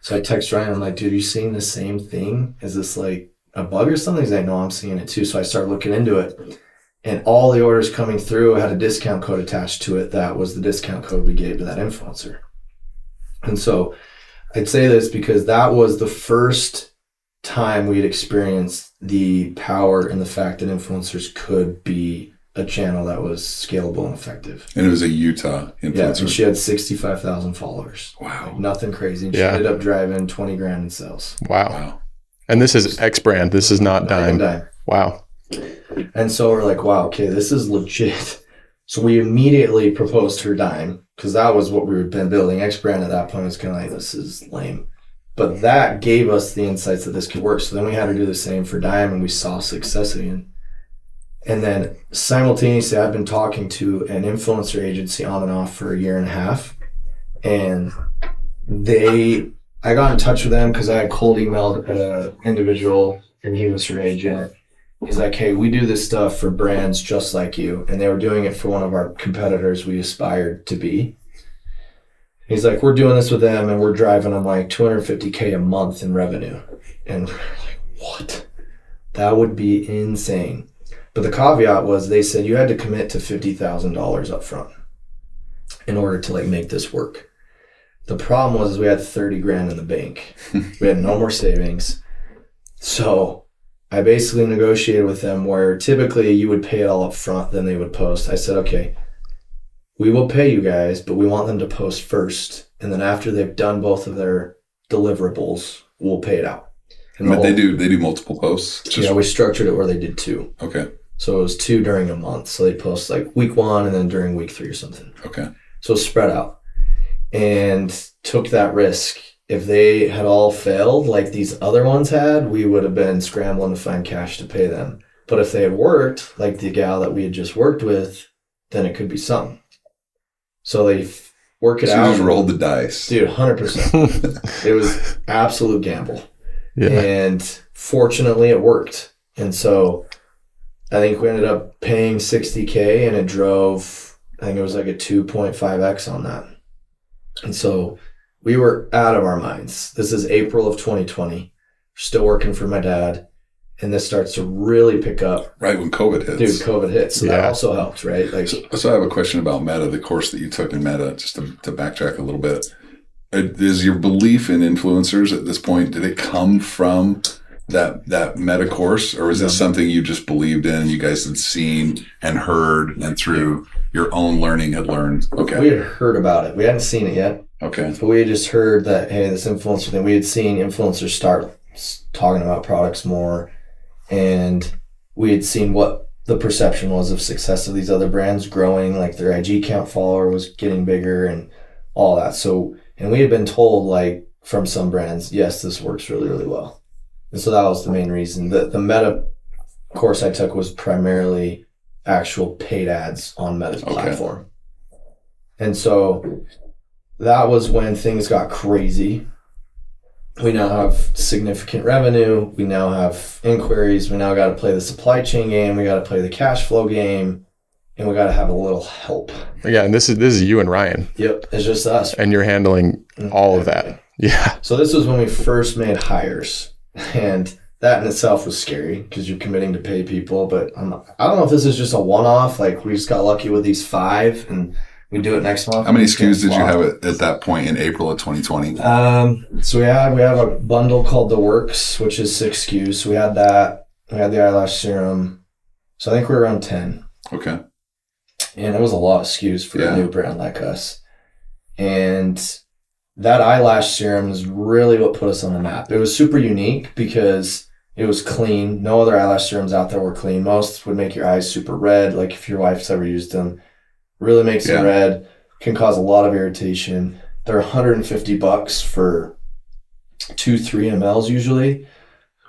C: So I text Ryan, I'm like, dude, are you seeing the same thing? Is this like a bug or something? He's like, no, I'm seeing it too. So I start looking into it. And all the orders coming through had a discount code attached to it. That was the discount code we gave to that influencer. And so I'd say this because that was the first time we'd experienced the power and the fact that influencers could be a channel that was scalable and effective.
A: And it was a Utah influencer.
C: Yeah, and she had 65,000 followers.
A: Wow.
C: Like nothing crazy. And she ended up driving 20 grand in sales.
B: Wow. And this is X brand. This is not Dime. Wow.
C: And so we're like, wow, okay, this is legit. So we immediately proposed her Dime because that was what we had been building. X brand at that point was kind of like, this is lame. But that gave us the insights that this could work. So then we had to do the same for Dime, and we saw success again. And then simultaneously, I've been talking to an influencer agency on and off for a year and a half. And I got in touch with them because I had cold emailed an individual, and he was her agent. He's like, hey, we do this stuff for brands just like you. And they were doing it for one of our competitors we aspired to be. He's like, we're doing this with them, and we're driving them like $250K a month in revenue. And we're like, what? That would be insane. But the caveat was they said you had to commit to $50,000 up front in order to like make this work. The problem was we had 30 grand in the bank. We had no more savings. So I basically negotiated with them where typically you would pay it all up front, then they would post. I said, okay, we will pay you guys, but we want them to post first. And then after they've done both of their deliverables, we'll pay it out.
A: But they do multiple posts?
C: Yeah, we structured it where they did 2.
A: Okay.
C: So it was 2 during a month. So they post like week 1 and then during week 3 or something.
A: Okay.
C: So spread out. And took that risk. If they had all failed like these other ones had, we would have been scrambling to find cash to pay them. But if they had worked, like the gal that we had just worked with, then it could be something. So they work it out.
A: You just rolled the dice.
C: Dude, 100%. It was absolute gamble.
B: Yeah.
C: And fortunately it worked. And so I think we ended up paying $60K, and it drove, I think it was like a 2.5x on that. And so we were out of our minds. This is April of 2020. Still working for my dad. And this starts to really pick up.
A: Right when COVID hits.
C: Dude, COVID hit. So that also helped, right? Like,
A: so I have a question about Meta, the course that you took in Meta, just to backtrack a little bit. Is your belief in influencers at this point, did it come from that Meta course, or was this something you just believed in, you guys had seen and heard, and through your own learning had learned? Okay.
C: We had heard about it. We hadn't seen it yet.
A: Okay.
C: But we had just heard that, hey, this influencer thing, we had seen influencers start talking about products more, and we had seen what the perception was of success of these other brands growing, like their IG count follower was getting bigger and all that. So, and we had been told, like, from some brands, yes, this works really, really well. And so that was the main reason. The Meta course I took was primarily actual paid ads on Meta's platform. And so that was when things got crazy. We now have significant revenue. We now have inquiries. We now got to play the supply chain game. We got to play the cash flow game. And we got to have a little help.
B: Yeah, and this is you and Ryan.
C: Yep, it's just us.
B: And you're handling all of that. Yeah.
C: So this was when we first made hires. And that in itself was scary because you're committing to pay people. But I don't know if this is just a one-off. Like, we just got lucky with these 5 and we do it next month.
A: How many SKUs did you have at that point in April of 2020?
C: So we have a bundle called The Works, which is 6 SKUs. So we had that. We had the eyelash serum. So I think we're around 10.
A: Okay.
C: And it was a lot of SKUs for a new brand like us. And that eyelash serum is really what put us on the map. It was super unique because it was clean. No other eyelash serums out there were clean. Most would make your eyes super red. Like if your wife's ever used them, really makes it red, can cause a lot of irritation. They're $150 for 2-3 mLs usually.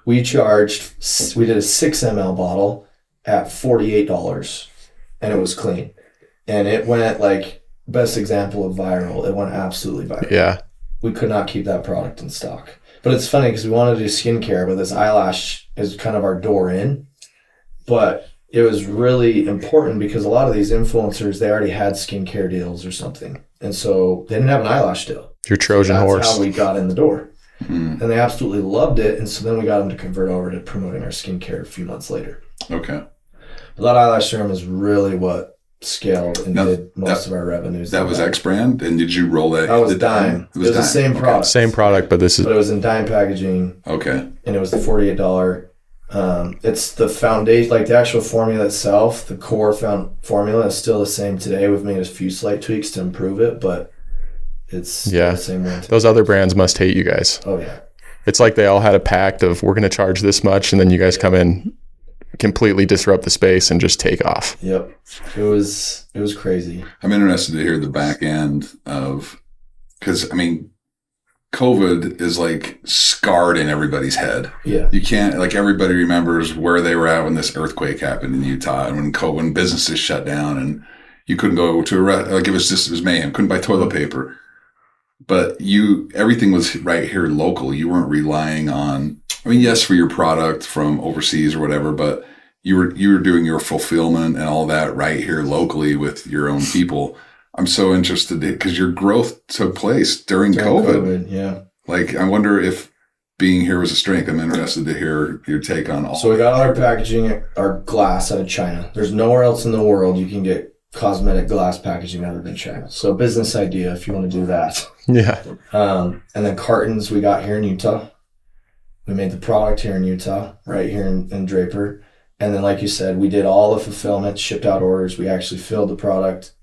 C: We did a 6 ml bottle at $48 and it was clean. And it went, like, best example of viral. It went absolutely viral.
B: Yeah.
C: we could not keep that product in stock. But it's funny because we wanted to do skincare, but this eyelash is kind of our door in. But it was really important because a lot of these influencers, they already had skincare deals or something. And so they didn't have an eyelash deal.
B: Your Trojan horse.
C: That's how we got in the door. And they absolutely loved it. And so then we got them to convert over to promoting our skincare a few months later.
A: Okay.
C: But that eyelash serum is really what scaled and did most of our revenues.
A: That was X brand, and did you roll that?
C: That was Dime. It was the same product.
B: Same product, but it was
C: in Dime packaging.
A: Okay.
C: And it was the $48. It's the foundation, like the actual formula itself, the core formula is still the same today. We've made a few slight tweaks to improve it, but it's the same one.
B: Those other brands must hate you guys.
C: Oh, yeah.
B: It's like they all had a pact of, we're going to charge this much, and then you guys come in, completely disrupt the space and just take off.
C: Yep. It was crazy.
A: I'm interested to hear the back end of, because I mean, COVID is like scarred in everybody's head.
C: Yeah.
A: You can't, like, everybody remembers where they were at when this earthquake happened in Utah, and when businesses shut down and you couldn't go to like it was mayhem. Couldn't buy toilet paper. But everything was right here local. You weren't relying on, I mean, yes, for your product from overseas or whatever, but you were doing your fulfillment and all that right here locally with your own people. I'm so interested because your growth took place during COVID.
C: Yeah.
A: Like, I wonder if being here was a strength. I'm interested to hear your take on all.
C: So we got our packaging, our glass out of China. There's nowhere else in the world you can get cosmetic glass packaging other than China. So business idea if you want to do that.
B: Yeah.
C: And then cartons we got here in Utah. We made the product here in Utah, right here in Draper. And then, like you said, we did all the fulfillment, shipped out orders. We actually filled the product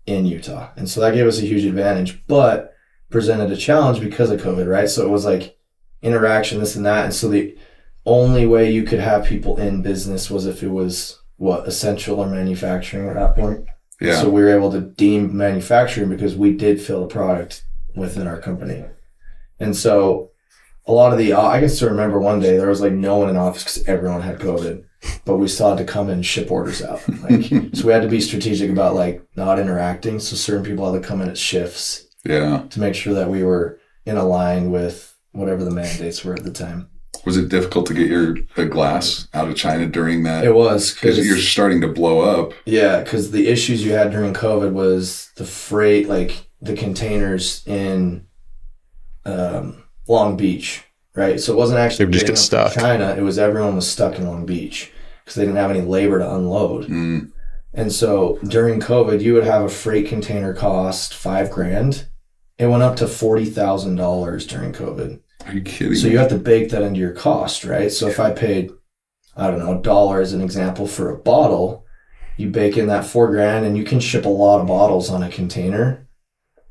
C: in Utah. And so that gave us a huge advantage, but presented a challenge because of COVID, right? So it was like interaction, this and that. And so the only way you could have people in business was if it was essential or manufacturing at that point.
A: Yeah.
C: So we were able to deem manufacturing because we did fill the product within our company. And so a lot of I can still remember one day there was like no one in office because everyone had COVID, but we still had to come in and ship orders out. Like, so we had to be strategic about like not interacting. So certain people had to come in at shifts to make sure that we were in a line with whatever the mandates were at the time.
A: Was it difficult to get the glass out of China during that?
C: It was.
A: Because you're starting to blow up.
C: Yeah, because the issues you had during COVID was the freight, like the containers in Long Beach, right? So it wasn't actually
B: they would just get stuck.
C: China. It was everyone was stuck in Long Beach because they didn't have any labor to unload. And so during COVID, you would have a freight container cost $5,000. It went up to $40,000 during COVID.
A: Are you kidding?
C: So you have to bake that into your cost, right? So if I paid, I don't know, $1 as an example for a bottle, you bake in that $4,000 and you can ship a lot of bottles on a container.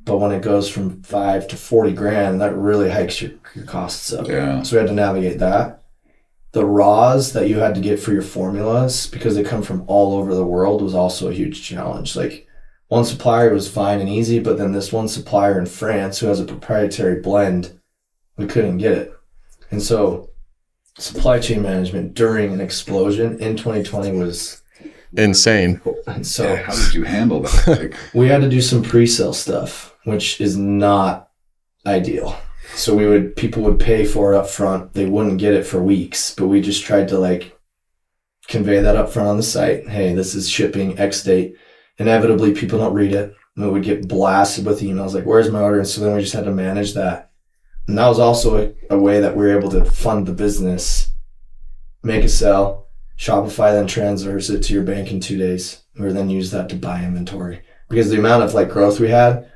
C: But when it goes from $5,000 to $40,000, that really hikes your costs up.
A: Yeah.
C: So we had to navigate that. The raws that you had to get for your formulas, because they come from all over the world, was also a huge challenge. Like, one supplier was fine and easy, but then this one supplier in France who has a proprietary blend, we couldn't get it. And so supply chain management during an explosion in 2020 was
B: insane.
C: And so
A: how did you handle that? Like,
C: we had to do some pre-sale stuff, which is not ideal. So people would pay for it up front. They wouldn't get it for weeks, but we just tried to like convey that up front on the site. Hey, this is shipping X date. Inevitably, people don't read it. And we would get blasted with emails like, where's my order? And so then we just had to manage that. And that was also a way that we were able to fund the business, make a sell, Shopify then transfers it to your bank in 2 days. We then use that to buy inventory. Because the amount of like growth we had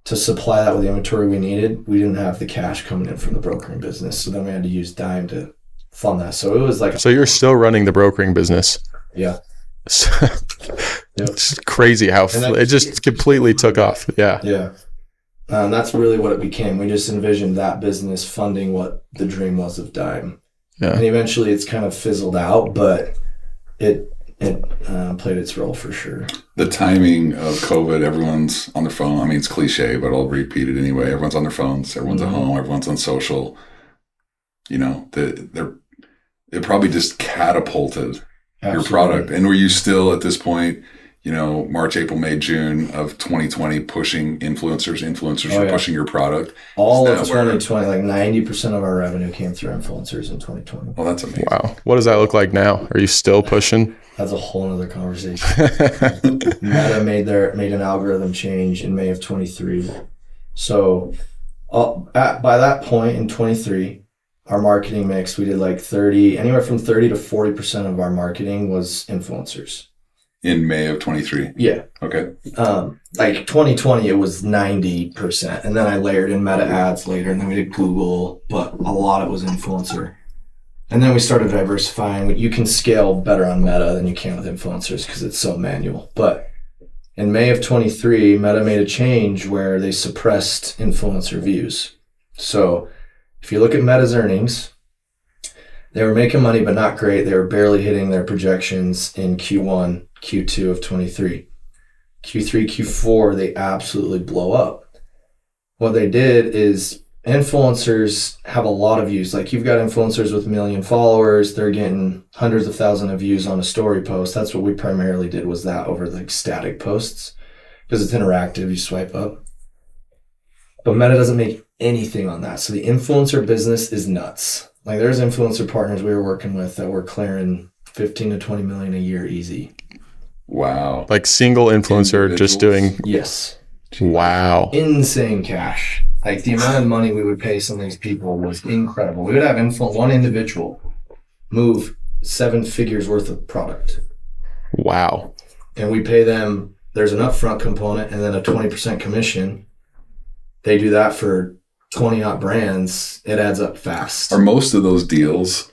C: to supply that with the inventory we needed, we didn't have the cash coming in from the brokering business. So then we had to use Dime to fund that. So it was like...
B: So you're still running the brokering business?
C: Yeah.
B: It's crazy how it just completely took off. Yeah.
C: Yeah. And that's really what it became. We just envisioned that business funding what the dream was of Dime.
B: Yeah.
C: And eventually it's kind of fizzled out, but it played its role for sure.
A: The timing of COVID, everyone's on their phone. I mean, it's cliche, but I'll repeat it anyway. Everyone's on their phones. Everyone's at home. Everyone's on social. You know, it probably just catapulted your product. And were you still at this point, March, April, May, June of 2020 pushing influencers. Influencers were pushing your product.
C: All of 2020, like 90% of our revenue came through influencers in 2020.
A: Well, that's amazing.
B: Wow. What does that look like now? Are you still pushing?
C: That's a whole other conversation. Meta made an algorithm change in May of 23. So by that point in 23, our marketing mix, we did like anywhere from 30 to 40% of our marketing was influencers.
A: In May of 23?
C: Yeah.
A: Okay.
C: Like 2020, it was 90%. And then I layered in Meta ads later, and then we did Google, but a lot of it was influencer. And then we started diversifying. You can scale better on Meta than you can with influencers because it's so manual. But in May of 23, Meta made a change where they suppressed influencer views. So if you look at Meta's earnings, they were making money, but not great. They were barely hitting their projections in Q1, Q2 of 23. Q3, Q4, they absolutely blow up. What they did is influencers have a lot of views. Like you've got influencers with 1 million followers. They're getting hundreds of thousands of views on a story post. That's what we primarily did, was that over like static posts because it's interactive. You swipe up. But Meta doesn't make anything on that. So the influencer business is nuts. Like there's influencer partners we were working with that were clearing 15 to 20 million a year easy.
A: Wow.
B: Like single influencer just doing.
C: Yes.
B: Wow.
C: Insane cash. Like the amount of money we would pay some of these people was incredible. We would have one individual move 7 figures worth of product.
B: Wow.
C: And we pay them, there's an upfront component and then a 20% commission. They do that for 20 odd brands. It adds up fast.
A: Are most of those deals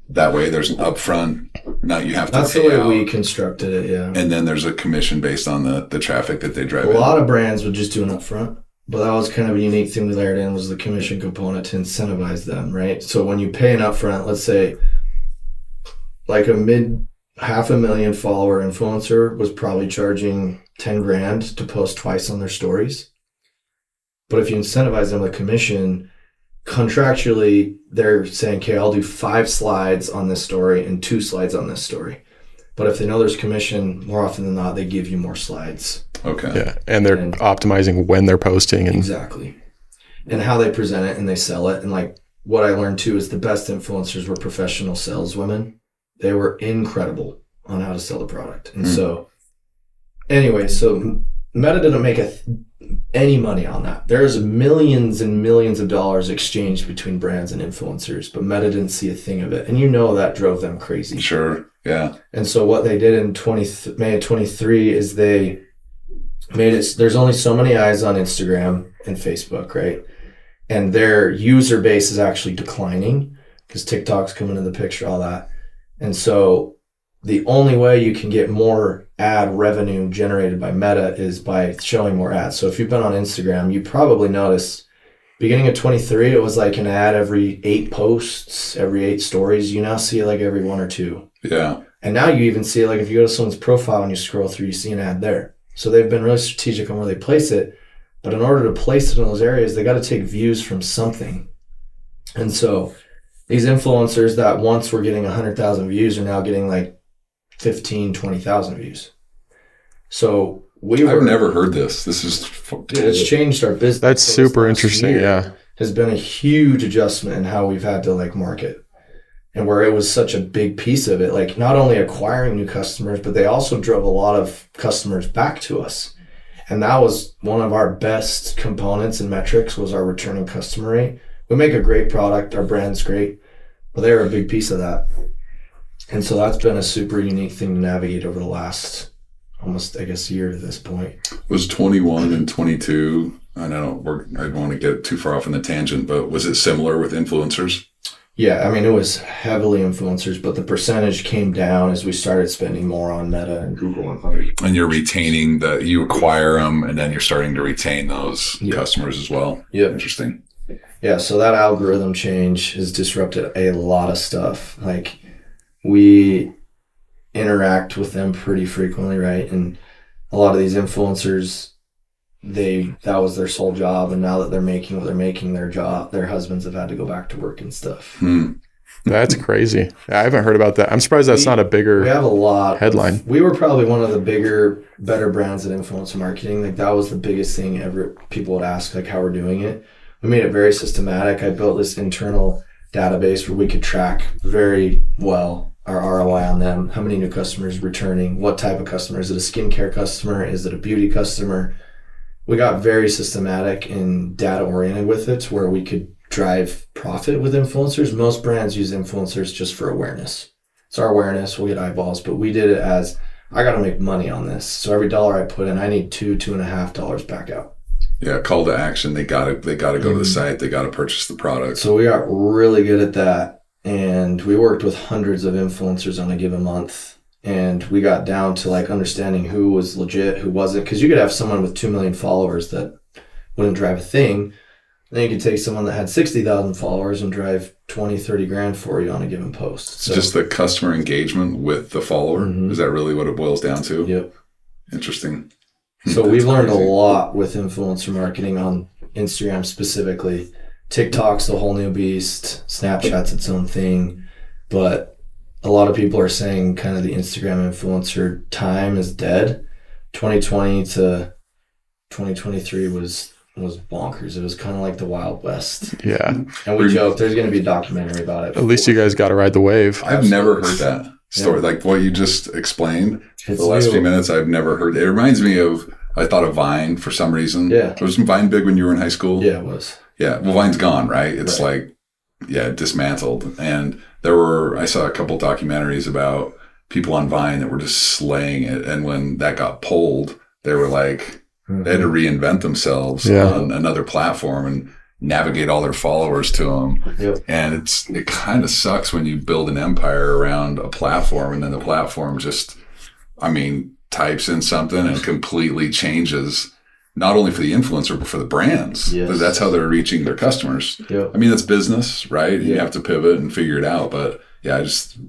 A: that way? There's an upfront. Now you have to
C: That's
A: pay
C: the way
A: out,
C: we constructed it, yeah.
A: and then there's a commission based on the traffic that they drive
C: A
A: in.
C: lot of brands would just do an upfront, but that was kind of a unique thing we layered in, was the commission component to incentivize them, right? So when you pay an upfront, let's say like a $500,000 follower influencer was probably charging 10 grand to post twice on their stories. But if you incentivize them with commission, contractually, they're saying, okay, I'll do 5 slides on this story and 2 slides on this story. But if they know there's commission, more often than not, they give you more slides.
A: Okay.
B: Yeah. And they're optimizing when they're posting.
C: Exactly. And how they present it and they sell it. And like what I learned too is the best influencers were professional saleswomen. They were incredible on how to sell the product. And so anyway, so Meta didn't make any money on that. There's millions and millions of dollars exchanged between brands and influencers, but Meta didn't see a thing of it. And that drove them crazy.
A: Sure. Yeah.
C: And so what they did in May of 23 is they made it, there's only so many eyes on Instagram and Facebook, right? And their user base is actually declining because TikTok's coming into the picture, all that. And so the only way you can get more ad revenue generated by Meta is by showing more ads. So if you've been on Instagram, you probably noticed beginning of 23, it was like an ad every 8 posts, every 8 stories. You now see it like every 1 or 2.
A: Yeah.
C: And now you even see it like if you go to someone's profile and you scroll through, you see an ad there. So they've been really strategic on where they place it. But in order to place it in those areas, they got to take views from something. And so these influencers that once were getting 100,000 views are now getting like 15, 20,000 views. So
A: I've never heard this. This is
C: it's changed our business.
B: That's super interesting. Yeah.
C: Has been a huge adjustment in how we've had to like market, and where it was such a big piece of it, like not only acquiring new customers, but they also drove a lot of customers back to us. And that was one of our best components and metrics, was our returning customer rate. We make a great product. Our brand's great, but they were a big piece of that. And so that's been a super unique thing to navigate over the last almost, I guess, year to this point.
A: Was 21 and 22, I don't want to get too far off on the tangent, but was it similar with influencers?
C: Yeah, I mean, it was heavily influencers, but the percentage came down as we started spending more on Meta and Google and other.
A: And you're retaining you acquire them, and then you're starting to retain those customers as well.
C: Yeah.
A: Interesting.
C: Yeah, so that algorithm change has disrupted a lot of stuff. Like, we interact with them pretty frequently, right? And a lot of these influencers, that was their sole job, and now that they're making what they're making, their husbands have had to go back to work and stuff.
B: That's crazy. I haven't heard about that. I'm surprised that's not a bigger
C: We have a lot
B: headline.
C: We were probably one of the better brands at influencer marketing. Like that was the biggest thing ever. People would ask like how we're doing it. We made it very systematic. I built this internal database where we could track very well our ROI on them. How many new customers returning? What type of customer? Is it a skincare customer? Is it a beauty customer? We got very systematic and data oriented with it, where we could drive profit with influencers. Most brands use influencers just for awareness. It's our awareness, we'll get eyeballs, but we did it as, I got to make money on this. So every dollar I put in, I need $2.50 back out.
A: Yeah, call to action. They gotta go to the site. They gotta purchase the product.
C: So we got really good at that, and we worked with hundreds of influencers on a given month, and we got down to like understanding who was legit, who wasn't, because you could have someone with 2 million followers that wouldn't drive a thing. Then you could take someone that had 60,000 followers and drive 20, 30 grand for you on a given post. So
A: just the customer engagement with the follower. Is that really what it boils down to?
C: Yep.
A: Interesting.
C: So we've learned a lot with influencer marketing on Instagram specifically. TikTok's the whole new beast. Snapchat's its own thing. But a lot of people are saying kind of the Instagram influencer time is dead. 2020 to 2023 was bonkers. It was kind of like the Wild West.
B: Yeah.
C: And we joke there's going to be a documentary about it.
B: At least you guys got to ride the wave.
A: I've never heard that story. Like what you just explained for the last few minutes, I've never heard it. It reminds me of, I thought of Vine for some reason.
C: Yeah.
A: Was Vine big when you were in high school?
C: Yeah, it was.
A: Yeah. Well, Vine's gone, right? It's dismantled. And I saw a couple documentaries about people on Vine that were just slaying it. And when that got pulled, they were like, they had to reinvent themselves on another platform and navigate all their followers to them.
C: Yep.
A: And it kind of sucks when you build an empire around a platform and then the platform just, types in something and completely changes, not only for the influencer, but for the brands.
C: Yes.
A: That's how they're reaching their customers.
C: Yep.
A: That's business, right? You have to pivot and figure it out. But yeah,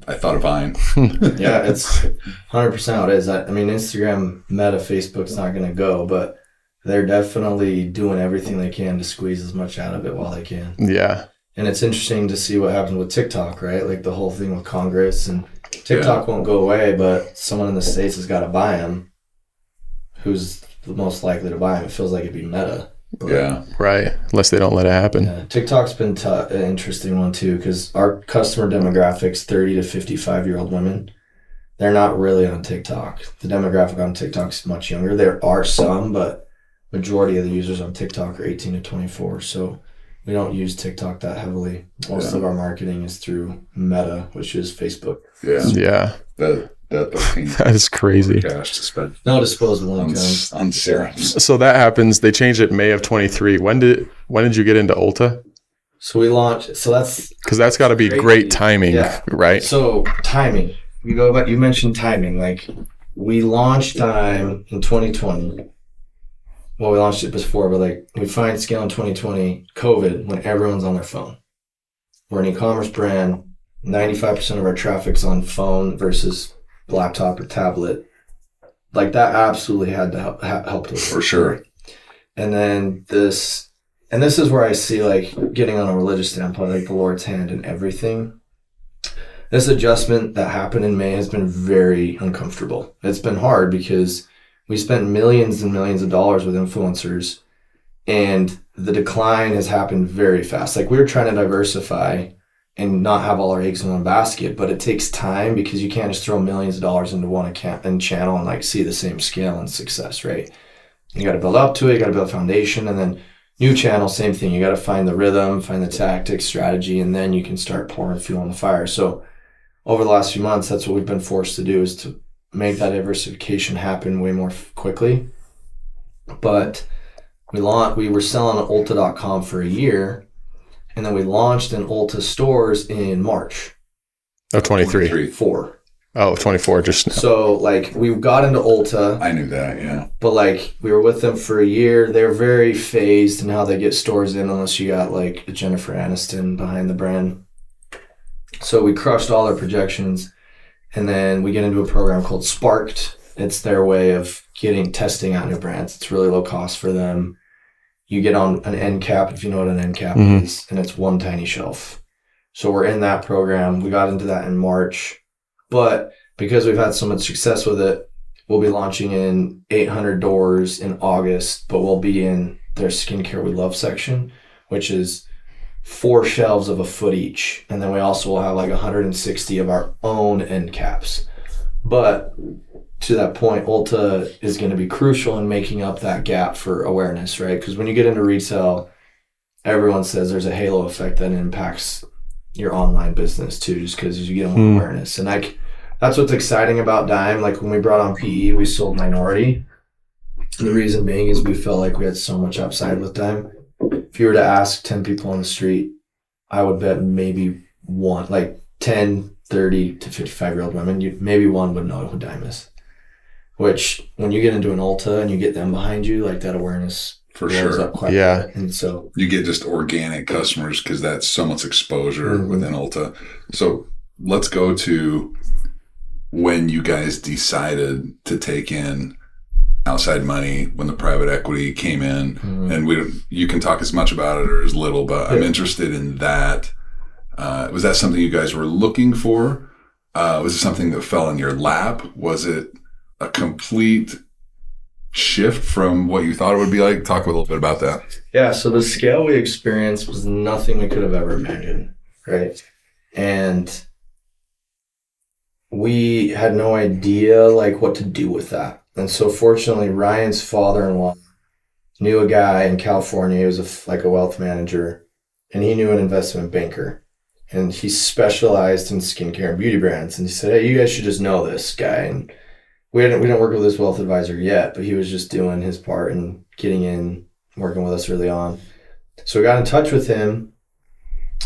A: I thought of Vine.
C: Yeah, it's 100% how it is. Instagram, Meta, Facebook's not going to go, but they're definitely doing everything they can to squeeze as much out of it while they can.
B: Yeah.
C: And it's interesting to see what happens with TikTok, right? Like the whole thing with Congress, and TikTok won't go away, but someone in the States has got to buy them. Who's the most likely to buy them? It feels like it'd be Meta.
B: But, right. Unless they don't let it happen.
C: Yeah. TikTok's been an interesting one too, because our customer demographics, 30 to 55-year-old women, they're not really on TikTok. The demographic on TikTok is much younger. There are some, but majority of the users on TikTok are 18 to 24. So we don't use TikTok that heavily. Most of our marketing is through Meta, which is Facebook.
B: Yeah.
A: That
B: is crazy.
A: Cash to spend.
C: No disposable income.
A: On serums.
B: So that happens. They changed it May of 23. When did you get into Ulta?
C: So we launched. So that's
B: because that's got to be great timing, right?
C: So timing. You mentioned timing. Like we launched time in 2020. Well, we launched it before, but like we find scale in 2020, COVID, when everyone's on their phone. We're an e-commerce brand. 95% of our traffic's on phone versus laptop or tablet. Like that absolutely had to help us
A: for sure.
C: And then this is where I see like getting on a religious standpoint, like the Lord's hand in everything. This adjustment that happened in May has been very uncomfortable. It's been hard because we spent millions and millions of dollars with influencers, and the decline has happened very fast. Like we were trying to diversify and not have all our eggs in one basket, but it takes time because you can't just throw millions of dollars into one account and channel and like see the same scale and success, right? You got to build up to it, you got to build a foundation, and then new channel, same thing. You got to find the rhythm, find the tactics, strategy, and then you can start pouring fuel on the fire. So over the last few months, that's what we've been forced to do, is to make that diversification happen way more quickly. But we were selling on Ulta.com for a year, and then we launched in Ulta stores in March.
B: Oh, 23.
C: 4.
B: Oh, 24 just now.
C: So, like, we got into Ulta.
A: I knew that, yeah.
C: But, like, we were with them for a year. They're very phased in how they get stores in unless you got, like, a Jennifer Aniston behind the brand. So we crushed all their projections. And then we get into a program called Sparked. It's their way of testing out new brands. It's really low cost for them. You get on an end cap, if you know what an end cap is, and it's one tiny shelf. So we're in that program. We got into that in March. But because we've had so much success with it, we'll be launching in 800 doors in August, but we'll be in their skincare we love section, which is 4 shelves of a foot each. And then we also will have like 160 of our own end caps. But to that point, Ulta is going to be crucial in making up that gap for awareness, right? Because when you get into retail, everyone says there's a halo effect that impacts your online business too, just because you get more awareness. And like, that's what's exciting about Dime. Like when we brought on PE, we sold minority. The reason being is we felt like we had so much upside with Dime. If you were to ask 10 people on the street, I would bet maybe one, like 10, 30 to 55-year-old women, maybe one would know who Dime is. Which, when you get into an Ulta and you get them behind you, like that awareness
A: For sure.
C: up quite a bit. And so
A: you get just organic customers because that's so much exposure within Ulta. So let's go to when you guys decided to take in outside money, when the private equity came in, and you can talk as much about it or as little, but I'm interested in that. Was that something you guys were looking for? Was it something that fell in your lap? Was it a complete shift from what you thought it would be like? Talk a little bit about that.
C: Yeah, so the scale we experienced was nothing we could have ever imagined, right? And we had no idea like what to do with that. And so fortunately, Ryan's father-in-law knew a guy in California. He was like a wealth manager, and he knew an investment banker. And he specialized in skincare and beauty brands. And he said, hey, you guys should just know this guy. And we didn't work with this wealth advisor yet, but he was just doing his part and getting in, working with us early on. So we got in touch with him.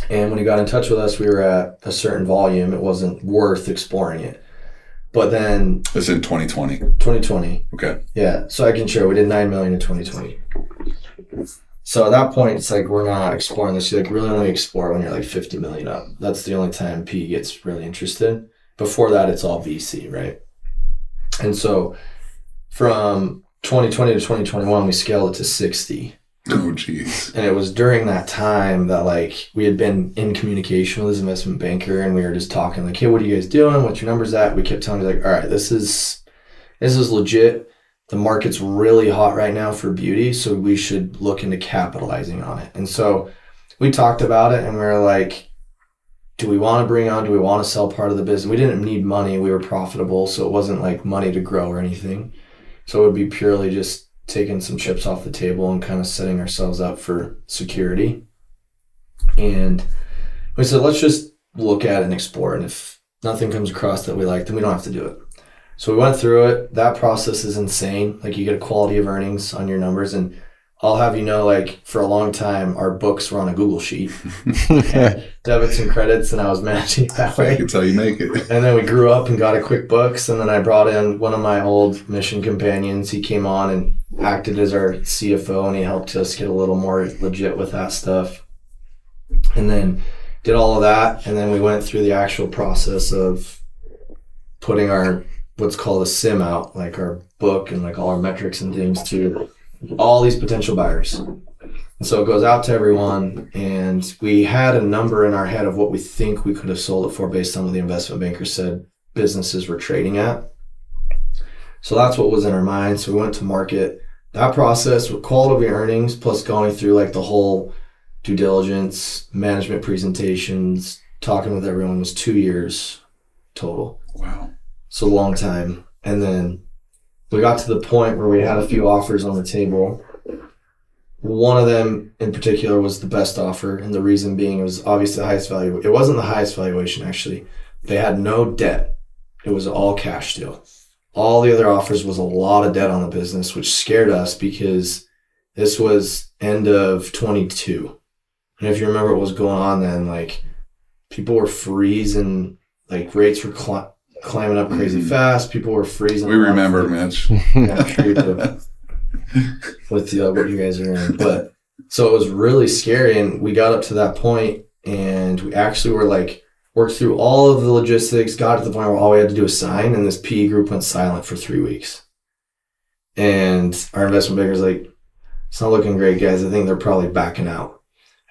C: And when he got in touch with us, we were at a certain volume. It wasn't worth exploring it. But then...
A: It's in 2020.
C: 2020.
A: Okay.
C: Yeah. So I can share. We did $9 million in 2020. So at that point, it's like we're not exploring this. You like really only explore when you're like 50 million up. That's the only time P gets really interested. Before that, it's all VC, right? And so from 2020 to 2021, we scaled it to 60.
A: Oh, geez.
C: And it was during that time that like we had been in communication with this investment banker, and we were just talking like, hey, what are you guys doing? What's your numbers at? We kept telling you like, all right, this is legit. The market's really hot right now for beauty, so we should look into capitalizing on it. And so we talked about it, and we were like, do we want to bring on, do we want to sell part of the business? We didn't need money. We were profitable, so it wasn't like money to grow or anything. So it would be purely just taking some chips off the table and kind of setting ourselves up for security. And we said, let's just look at it and explore. And if nothing comes across that we like, then we don't have to do it. So we went through it. That process is insane. Like you get a quality of earnings on your numbers. And I'll have you know, like for a long time, our books were on a Google sheet, debits and credits, and I was managing it that way.
A: That's how you make it.
C: And then we grew up and got a QuickBooks, and then I brought in one of my old mission companions. He came on and acted as our CFO, and he helped us get a little more legit with that stuff. And then did all of that, and then we went through the actual process of putting our what's called a SIM out, like our book and like all our metrics and things to all these potential buyers. And so it goes out to everyone, and we had a number in our head of what we think we could have sold it for based on what the investment banker said businesses were trading at. So that's what was in our mind. So we went to market. That process with quality earnings plus going through like the whole due diligence, management presentations, talking with everyone was 2 years total.
A: Wow.
C: So a long time. And then we got to the point where we had a few offers on the table. One of them in particular was the best offer, and the reason being it was obviously the highest value. It wasn't the highest valuation, actually. They had no debt. It was all cash deal. All the other offers was a lot of debt on the business, which scared us because this was end of 22. And if you remember what was going on then, like people were freezing, like rates were climbing up crazy fast. People were freezing.
A: We remember, Mitch.
C: Yeah, I'm sure you do. With what you guys are in. But so it was really scary, and we got up to that point, and we actually were like worked through all of the logistics, got to the point where all we had to do was sign, and this PE group went silent for 3 weeks. And our investment banker's like, it's not looking great, guys. I think they're probably backing out.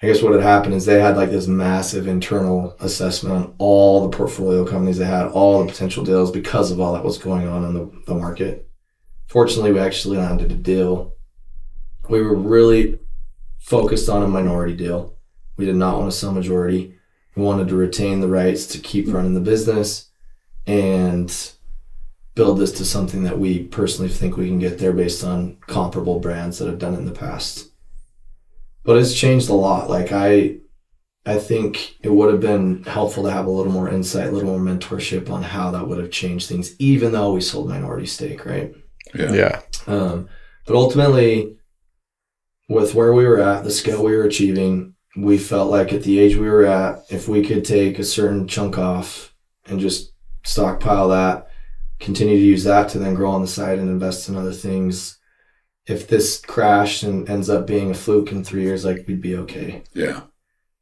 C: I guess what had happened is they had like this massive internal assessment on all the portfolio companies they had, all the potential deals because of all that was going on in the market. Fortunately, we actually landed a deal. We were really focused on a minority deal. We did not want to sell majority. We wanted to retain the rights to keep running the business and build this to something that we personally think we can get there based on comparable brands that have done it in the past. But it's changed a lot. Like I think it would have been helpful to have a little more insight, a little more mentorship on how that would have changed things, even though we sold minority stake, right?
B: Yeah.
C: But ultimately, with where we were at, the scale we were achieving, we felt like at the age we were at, if we could take a certain chunk off and just stockpile that, continue to use that to then grow on the side and invest in other things. If this crashed and ends up being a fluke in 3 years, like we'd be okay.
A: Yeah.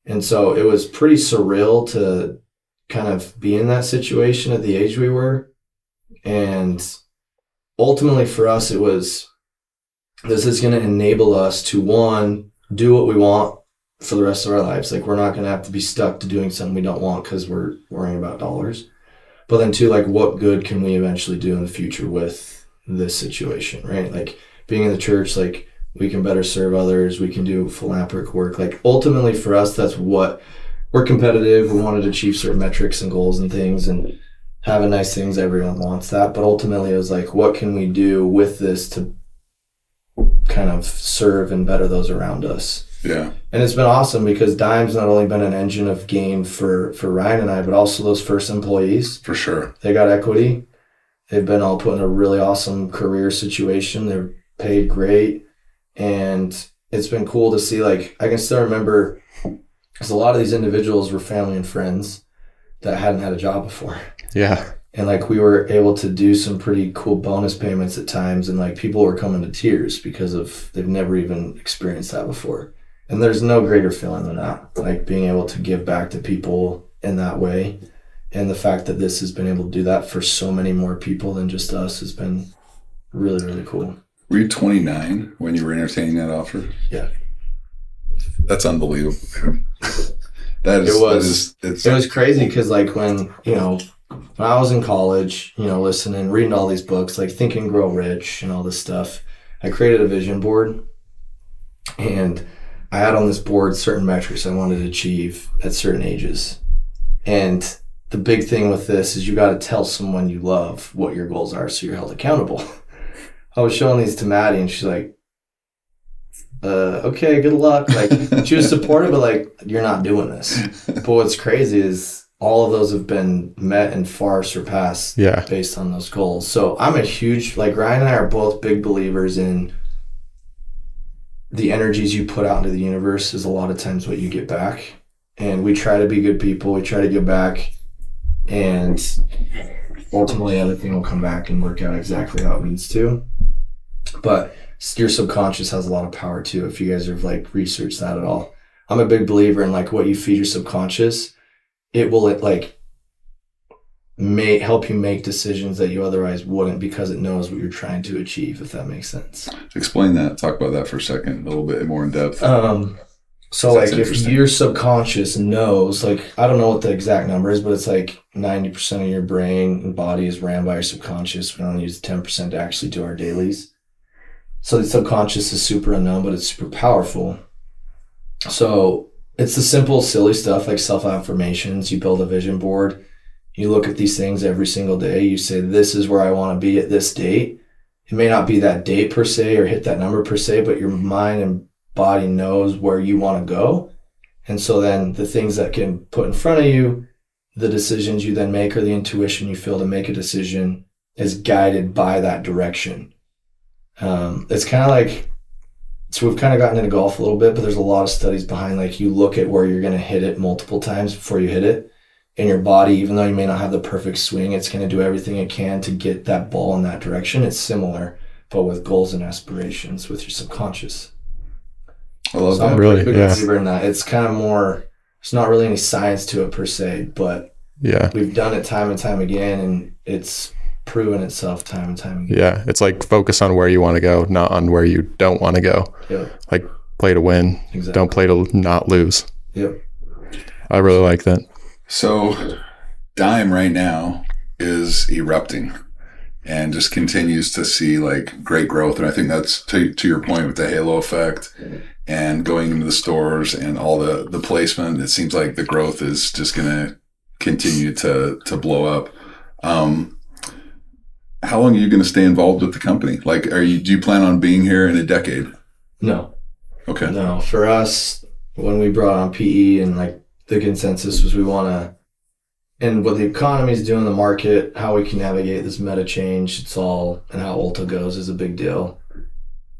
C: And so it was pretty surreal to kind of be in that situation at the age we were. And ultimately for us, it was, this is going to enable us to, one, do what we want for the rest of our lives. Like we're not going to have to be stuck to doing something we don't want because we're worrying about dollars. But then two, like what good can we eventually do in the future with this situation, right? Like being in the church, like we can better serve others. We can do philanthropic work. Like ultimately for us, that's what we're competitive. We wanted to achieve certain metrics and goals and things and having nice things. Everyone wants that. But ultimately it was like, what can we do with this to kind of serve and better those around us?
A: Yeah.
C: And it's been awesome because Dime's not only been an engine of gain for Ryan and I, but also those first employees.
A: For sure.
C: They got equity. They've been all put in a really awesome career situation. They're paid great. And it's been cool to see, like, I can still remember, because a lot of these individuals were family and friends that hadn't had a job before.
B: Yeah.
C: And like we were able to do some pretty cool bonus payments at times, and like people were coming to tears because of they've never even experienced that before. And there's no greater feeling than that, like being able to give back to people in that way. And the fact that this has been able to do that for so many more people than just us has been really, really cool.
A: Were you 29 when you were entertaining that offer?
C: Yeah.
A: That's unbelievable. That is,
C: it was crazy because like when I was in college, listening, reading all these books, like Think and Grow Rich and all this stuff, I created a vision board, and I had on this board certain metrics I wanted to achieve at certain ages. And the big thing with this is you got to tell someone you love what your goals are so you're held accountable. I was showing these to Maddie and she's like, okay, good luck. Like she was supportive, but like, you're not doing this. But what's crazy is all of those have been met and far surpassed based on those goals. So I'm a huge, like Ryan and I are both big believers in the energies you put out into the universe is a lot of times what you get back. And we try to be good people. We try to give back. And ultimately everything will come back and work out exactly how it needs to. But your subconscious has a lot of power too, if you guys have like researched that at all. I'm a big believer in like what you feed your subconscious, it will like may help you make decisions that you otherwise wouldn't because it knows what you're trying to achieve, if that makes sense.
A: Explain that. Talk about that for a second, a little bit more in depth.
C: So like if your subconscious knows, like I don't know what the exact number is, but it's like 90% of your brain and body is ran by your subconscious. We only use 10% to actually do our dailies. So the subconscious is super unknown, but it's super powerful. So it's the simple, silly stuff like self-affirmations. You build a vision board. You look at these things every single day. You say, this is where I want to be at this date. It may not be that date per se or hit that number per se, but your mind and body knows where you want to go. And so then the things that can put in front of you, the decisions you then make or the intuition you feel to make a decision is guided by that direction. It's kind of like, so we've kind of gotten into golf a little bit, but there's a lot of studies behind like you look at where you're going to hit it multiple times before you hit it. In your body, even though you may not have the perfect swing, it's going to do everything it can to get that ball in that direction. It's similar, but with goals and aspirations with your subconscious.
A: I love
C: So
A: that.
C: I'm a
B: Really,
C: big believer in that. It's kind of more, it's not really any science to it per se, but we've done it time and time again, and it's proven itself time and time again.
B: Yeah, it's like focus on where you want to go, not on where you don't want to go.
C: Yeah.
B: Like play to win.
C: Exactly.
B: Don't play to not lose.
C: Yep.
B: I really like that.
A: So Dime right now is erupting and just continues to see like great growth. And I think that's to your point with the halo effect and going into the stores and all the placement. It seems like the growth is just going to continue to blow up. How long are you going to stay involved with the company? Like, do you plan on being here in a decade?
C: No.
A: Okay.
C: No, for us, when we brought on PE and like the consensus was we want to, and what the economy is doing in the market, how we can navigate this meta change, it's all, and how Ulta goes is a big deal.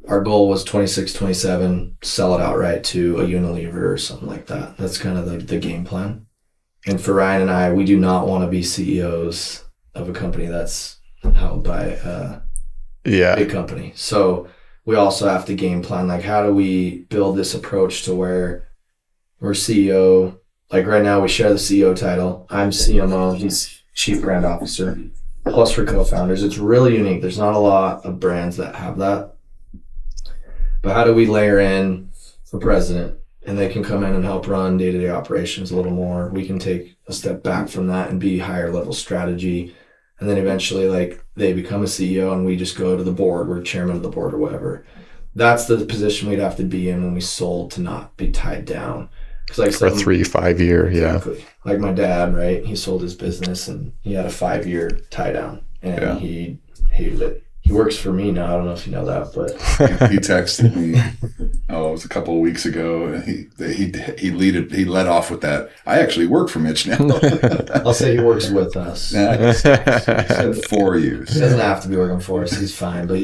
C: Our goal was 26, 27, sell it outright to a Unilever or something like that. That's kind of the game plan. And for Ryan and I, we do not want to be CEOs of a company that's held by a big company. So we also have to game plan, like, how do we build this approach to where we're CEO? Like right now we share the CEO title. I'm CMO, he's Chief Brand Officer. Plus we're co-founders. It's really unique. There's not a lot of brands that have that. But how do we layer in the president and they can come in and help run day-to-day operations a little more? We can take a step back from that and be higher level strategy. And then eventually like they become a CEO and we just go to the board. We're chairman of the board or whatever. That's the position we'd have to be in when we sold to not be tied down. Like
B: for a 3-5 year,
C: exactly. Like my dad, right? He sold his business and he had a 5-year tie down and he hated it. He works for me now. I don't know if you know that, but
A: he texted me. It was a couple of weeks ago, and he led off with that. I actually work for Mitch now.
C: I'll say he works with us.
A: He said 4 years.
C: He doesn't have to be working for us. He's fine, but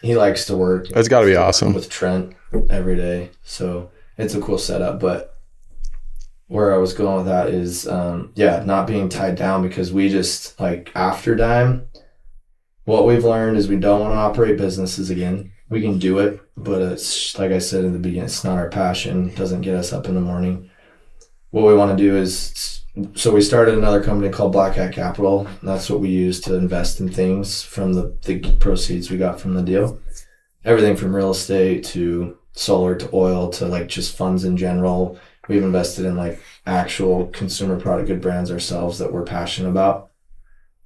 C: he likes to work.
B: That's got to be awesome
C: with Trent every day. So it's a cool setup. But where I was going with that is, not being tied down, because we just like after Dime. What we've learned is we don't want to operate businesses again. We can do it, but it's like I said in the beginning, it's not our passion. It doesn't get us up in the morning. What we want to do is, so we started another company called Black Hat Capital. And that's what we use to invest in things from the proceeds we got from the deal. Everything from real estate to solar to oil to like just funds in general. We've invested in like actual consumer product good brands ourselves that we're passionate about.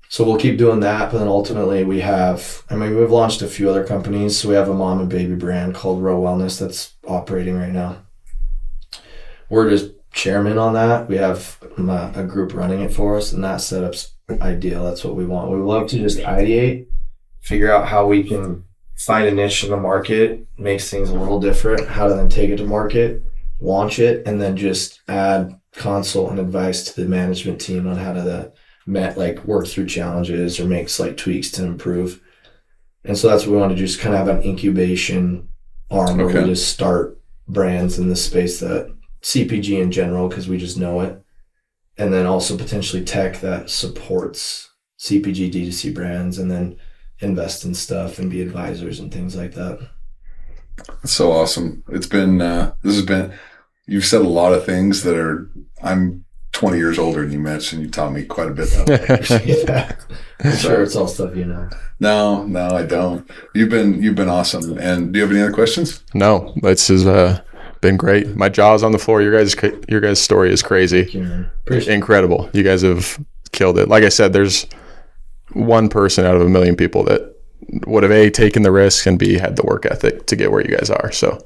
C: So we'll keep doing that, but then ultimately we've launched a few other companies. So we have a mom and baby brand called Row Wellness that's operating right now. We're just chairman on that. We have a group running it for us, and that setup's ideal. That's what we want. We love to just ideate, figure out how we can find a niche in the market, makes things a little different, how to then take it to market, launch it, and then just add consult and advice to the management team on how to work through challenges or make slight tweaks to improve. And so that's what we want to do, just kind of have an incubation arm where we just start brands in the space that CPG in general, because we just know it. And then also potentially tech that supports CPG D2C brands, and then invest in stuff and be advisors and things like that.
A: That's so awesome. It's been, you've said a lot of things I'm 20 years older than you, Mitch, and you taught me quite a bit.
C: I'm sure it's all stuff you know.
A: No, I don't. You've been awesome. And do you have any other questions?
B: No, this has been great. My jaw's on the floor. Your guys' story is crazy. Incredible. You guys have killed it. Like I said, there's one person out of a million people that would have A, taken the risk, and B, had the work ethic to get where you guys are. So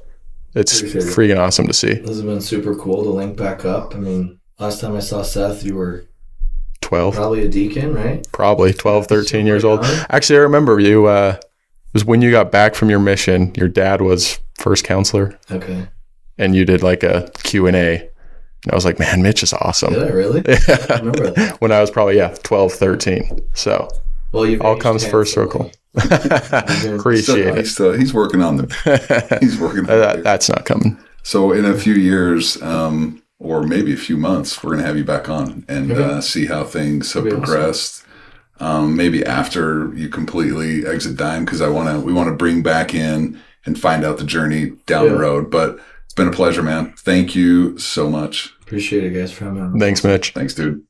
B: it's freaking awesome to see.
C: This has been super cool to link back up. I mean, last time I saw Seth, you were
B: 12.
C: Probably a deacon, right?
B: Probably 12, 13 years old. Actually, I remember you, it was when you got back from your mission, your dad was first counselor.
C: Okay.
B: And you did like a Q&A. And I was like, man, Mitch is awesome.
C: Did I really?
B: Yeah.
C: I remember that.
B: When I was probably, 12, 13. So all comes first circle. Appreciate it.
A: He's working on them.
B: That's not coming.
A: So in a few years, or maybe a few months, we're going to have you back on and see how things have progressed. Awesome. Maybe after you completely exit Dime, because we want to bring back in and find out the journey down the road. But it's been a pleasure, man. Thank you so much.
C: Appreciate it, guys, for having me on.
B: Thanks, Mitch.
A: Thanks, dude.